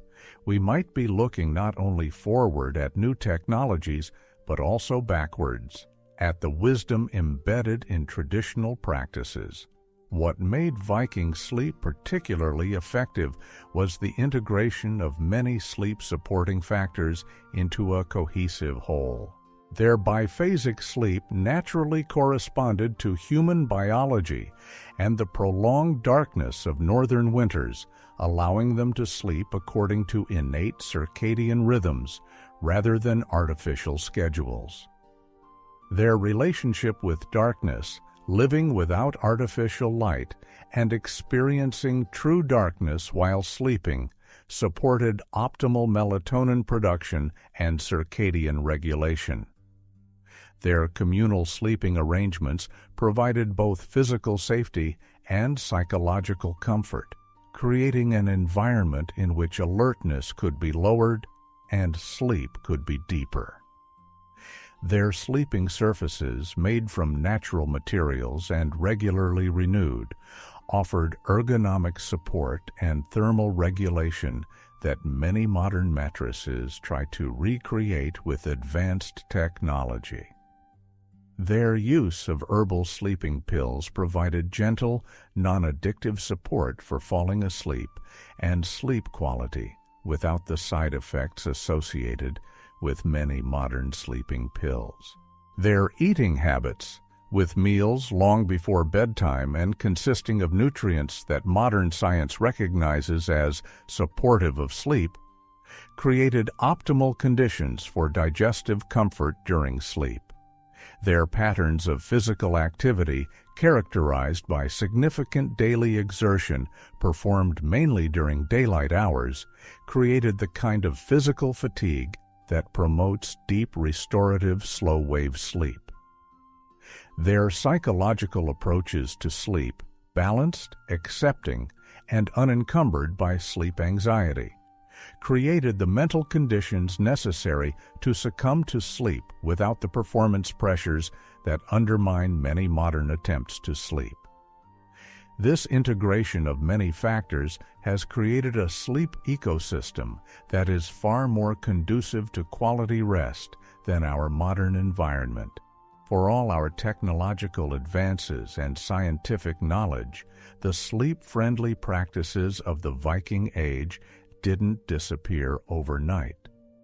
Speaker 1: we might be looking not only forward at new technologies, but also backwards, at the wisdom embedded in traditional practices. What made Viking sleep particularly effective was the integration of many sleep-supporting factors into a cohesive whole. Their biphasic sleep naturally corresponded to human biology, and the prolonged darkness of northern winters allowing them to sleep according to innate circadian rhythms rather than artificial schedules. Their relationship with darkness, living without artificial light, and experiencing true darkness while sleeping, supported optimal melatonin production and circadian regulation. Their communal sleeping arrangements provided both physical safety and psychological comfort, creating an environment in which alertness could be lowered and sleep could be deeper. Their sleeping surfaces, made from natural materials and regularly renewed, offered ergonomic support and thermal regulation that many modern mattresses try to recreate with advanced technology. Their use of herbal sleeping pills provided gentle, non-addictive support for falling asleep and sleep quality without the side effects associated with many modern sleeping pills. Their eating habits, with meals long before bedtime and consisting of nutrients that modern science recognizes as supportive of sleep, created optimal conditions for digestive comfort during sleep. Their patterns of physical activity, characterized by significant daily exertion performed mainly during daylight hours, created the kind of physical fatigue that promotes deep restorative slow-wave sleep. Their psychological approaches to sleep, balanced, accepting, and unencumbered by sleep anxiety, created the mental conditions necessary to succumb to sleep without the performance pressures that undermine many modern attempts to sleep. This integration of many factors has created a sleep ecosystem that is far more conducive to quality rest than our modern environment. For all our technological advances and scientific knowledge, the sleep-friendly practices of the Viking Age didn't disappear overnight.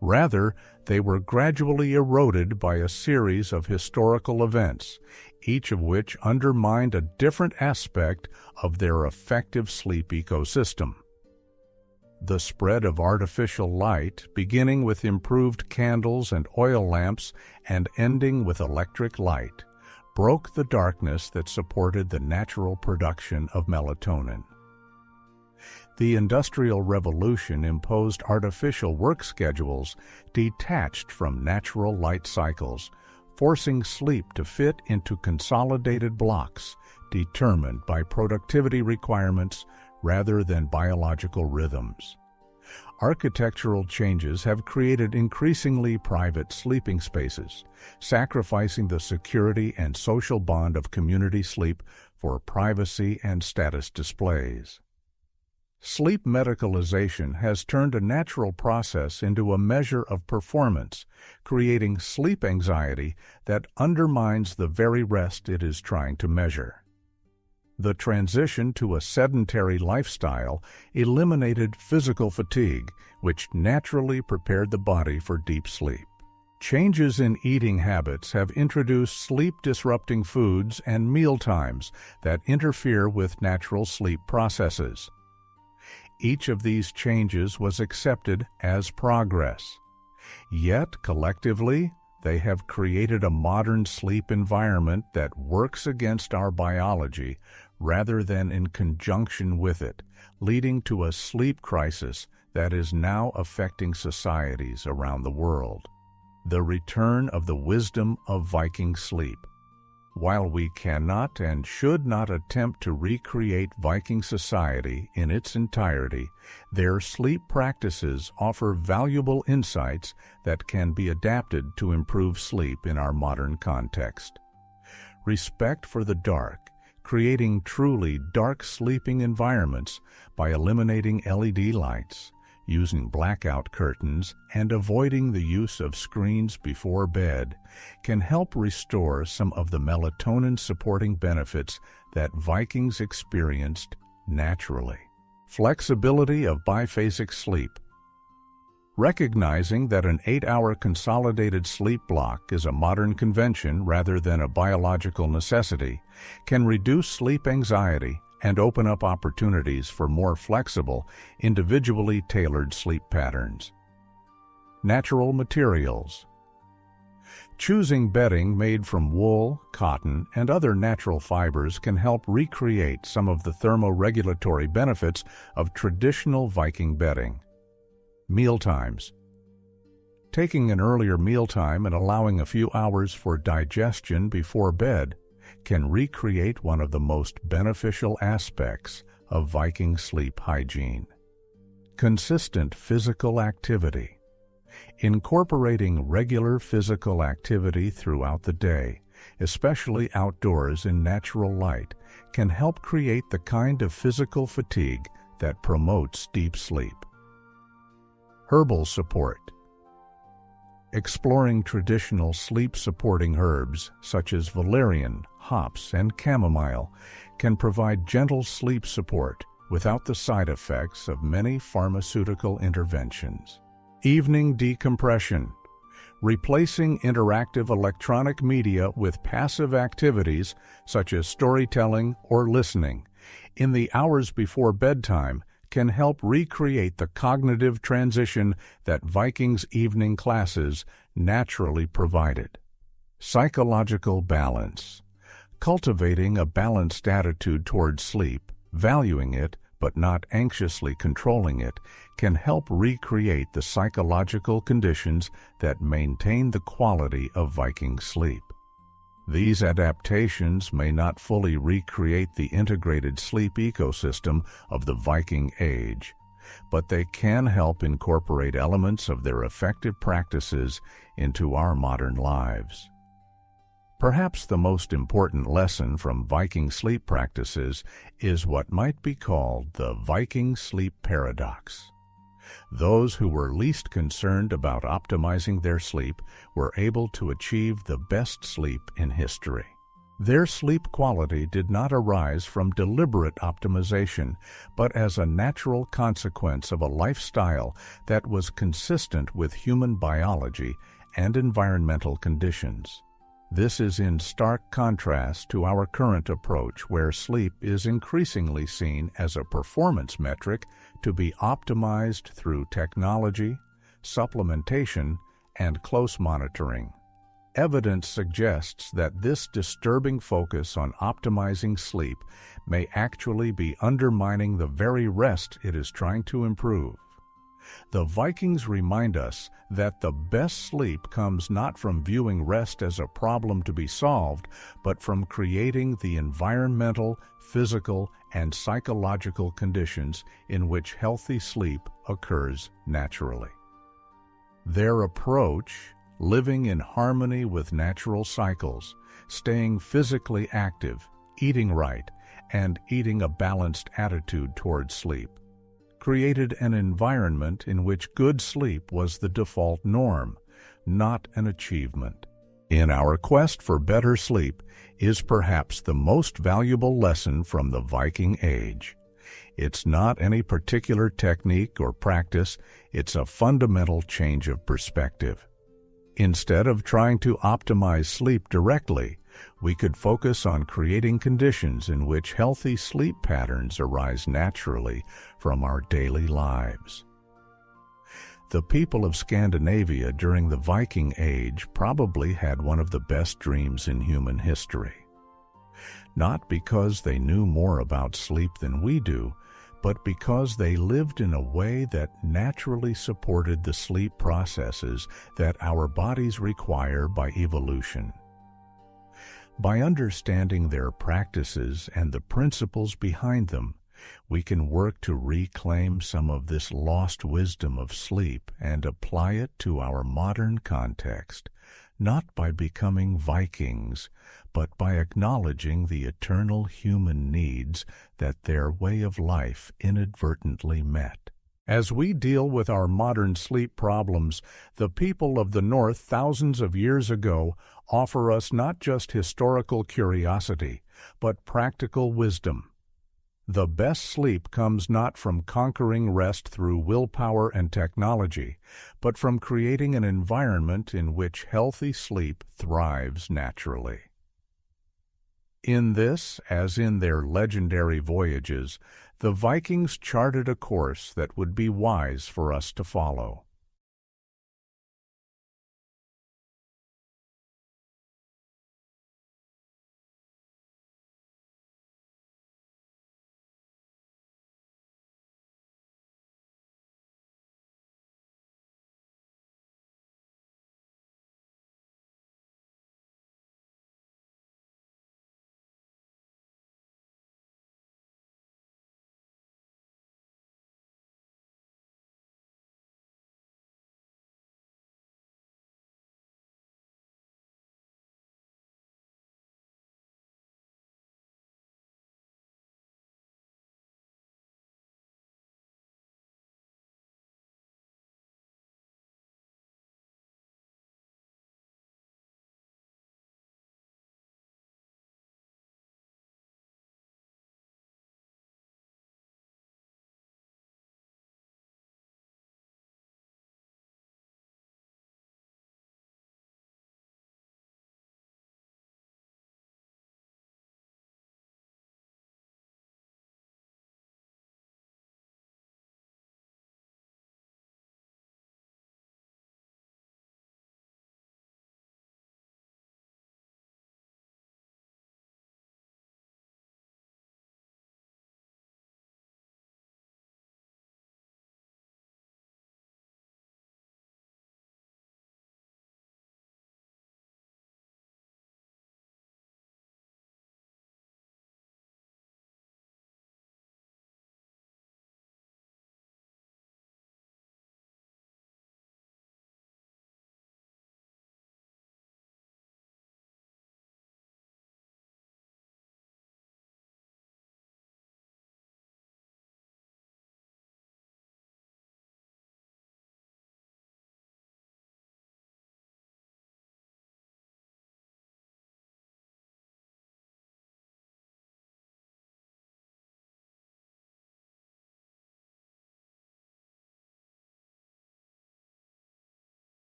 Speaker 1: Rather, they were gradually eroded by a series of historical events, each of which undermined a different aspect of their effective sleep ecosystem. The spread of artificial light, beginning with improved candles and oil lamps and ending with electric light, broke the darkness that supported the natural production of melatonin. The Industrial Revolution imposed artificial work schedules detached from natural light cycles, forcing sleep to fit into consolidated blocks determined by productivity requirements rather than biological rhythms. Architectural changes have created increasingly private sleeping spaces, sacrificing the security and social bond of community sleep for privacy and status displays. Sleep medicalization has turned a natural process into a measure of performance, creating sleep anxiety that undermines the very rest it is trying to measure. The transition to a sedentary lifestyle eliminated physical fatigue, which naturally prepared the body for deep sleep. Changes in eating habits have introduced sleep-disrupting foods and meal times that interfere with natural sleep processes. Each of these changes was accepted as progress. Yet, collectively, they have created a modern sleep environment that works against our biology rather than in conjunction with it, leading to a sleep crisis that is now affecting societies around the world. The return of the wisdom of Viking sleep. While we cannot and should not attempt to recreate Viking society in its entirety, their sleep practices offer valuable insights that can be adapted to improve sleep in our modern context. Respect for the dark, creating truly dark sleeping environments by eliminating LED lights, using blackout curtains, and avoiding the use of screens before bed can help restore some of the melatonin-supporting benefits that Vikings experienced naturally. Flexibility of biphasic sleep. Recognizing that an 8-hour consolidated sleep block is a modern convention rather than a biological necessity can reduce sleep anxiety and open up opportunities for more flexible, individually tailored sleep patterns. Natural materials. Choosing bedding made from wool, cotton, and other natural fibers can help recreate some of the thermoregulatory benefits of traditional Viking bedding. Mealtimes. Taking an earlier mealtime and allowing a few hours for digestion before bed can recreate one of the most beneficial aspects of Viking sleep hygiene. Consistent physical activity. Incorporating regular physical activity throughout the day, especially outdoors in natural light, can help create the kind of physical fatigue that promotes deep sleep. Herbal support. Exploring traditional sleep-supporting herbs such as valerian, hops, and chamomile can provide gentle sleep support without the side effects of many pharmaceutical interventions. Evening decompression. Replacing interactive electronic media with passive activities such as storytelling or listening in the hours before bedtime can help recreate the cognitive transition that Vikings' evening classes naturally provided. Psychological balance. Cultivating a balanced attitude towards sleep, valuing it but not anxiously controlling it, can help recreate the psychological conditions that maintain the quality of Viking sleep. These adaptations may not fully recreate the integrated sleep ecosystem of the Viking Age, but they can help incorporate elements of their effective practices into our modern lives. Perhaps the most important lesson from Viking sleep practices is what might be called the Viking sleep paradox. Those who were least concerned about optimizing their sleep were able to achieve the best sleep in history. Their sleep quality did not arise from deliberate optimization, but as a natural consequence of a lifestyle that was consistent with human biology and environmental conditions. This is in stark contrast to our current approach, where sleep is increasingly seen as a performance metric to be optimized through technology, supplementation, and close monitoring. Evidence suggests that this disturbing focus on optimizing sleep may actually be undermining the very rest it is trying to improve. The Vikings remind us that the best sleep comes not from viewing rest as a problem to be solved, but from creating the environmental, physical, and psychological conditions in which healthy sleep occurs naturally. Their approach, living in harmony with natural cycles, staying physically active, eating right, and eating a balanced attitude toward sleep, created an environment in which good sleep was the default norm, not an achievement. In our quest for better sleep is perhaps the most valuable lesson from the Viking Age. It's not any particular technique or practice, it's a fundamental change of perspective. Instead of trying to optimize sleep directly, we could focus on creating conditions in which healthy sleep patterns arise naturally from our daily lives. The people of Scandinavia during the Viking Age probably had one of the best dreams in human history. Not because they knew more about sleep than we do, but because they lived in a way that naturally supported the sleep processes that our bodies require by evolution. By understanding their practices and the principles behind them, we can work to reclaim some of this lost wisdom of sleep and apply it to our modern context, not by becoming Vikings, but by acknowledging the eternal human needs that their way of life inadvertently met. As we deal with our modern sleep problems, the people of the North thousands of years ago offer us not just historical curiosity, but practical wisdom. The best sleep comes not from conquering rest through willpower and technology, but from creating an environment in which healthy sleep thrives naturally. In this, as in their legendary voyages, the Vikings charted a course that would be wise for us to follow.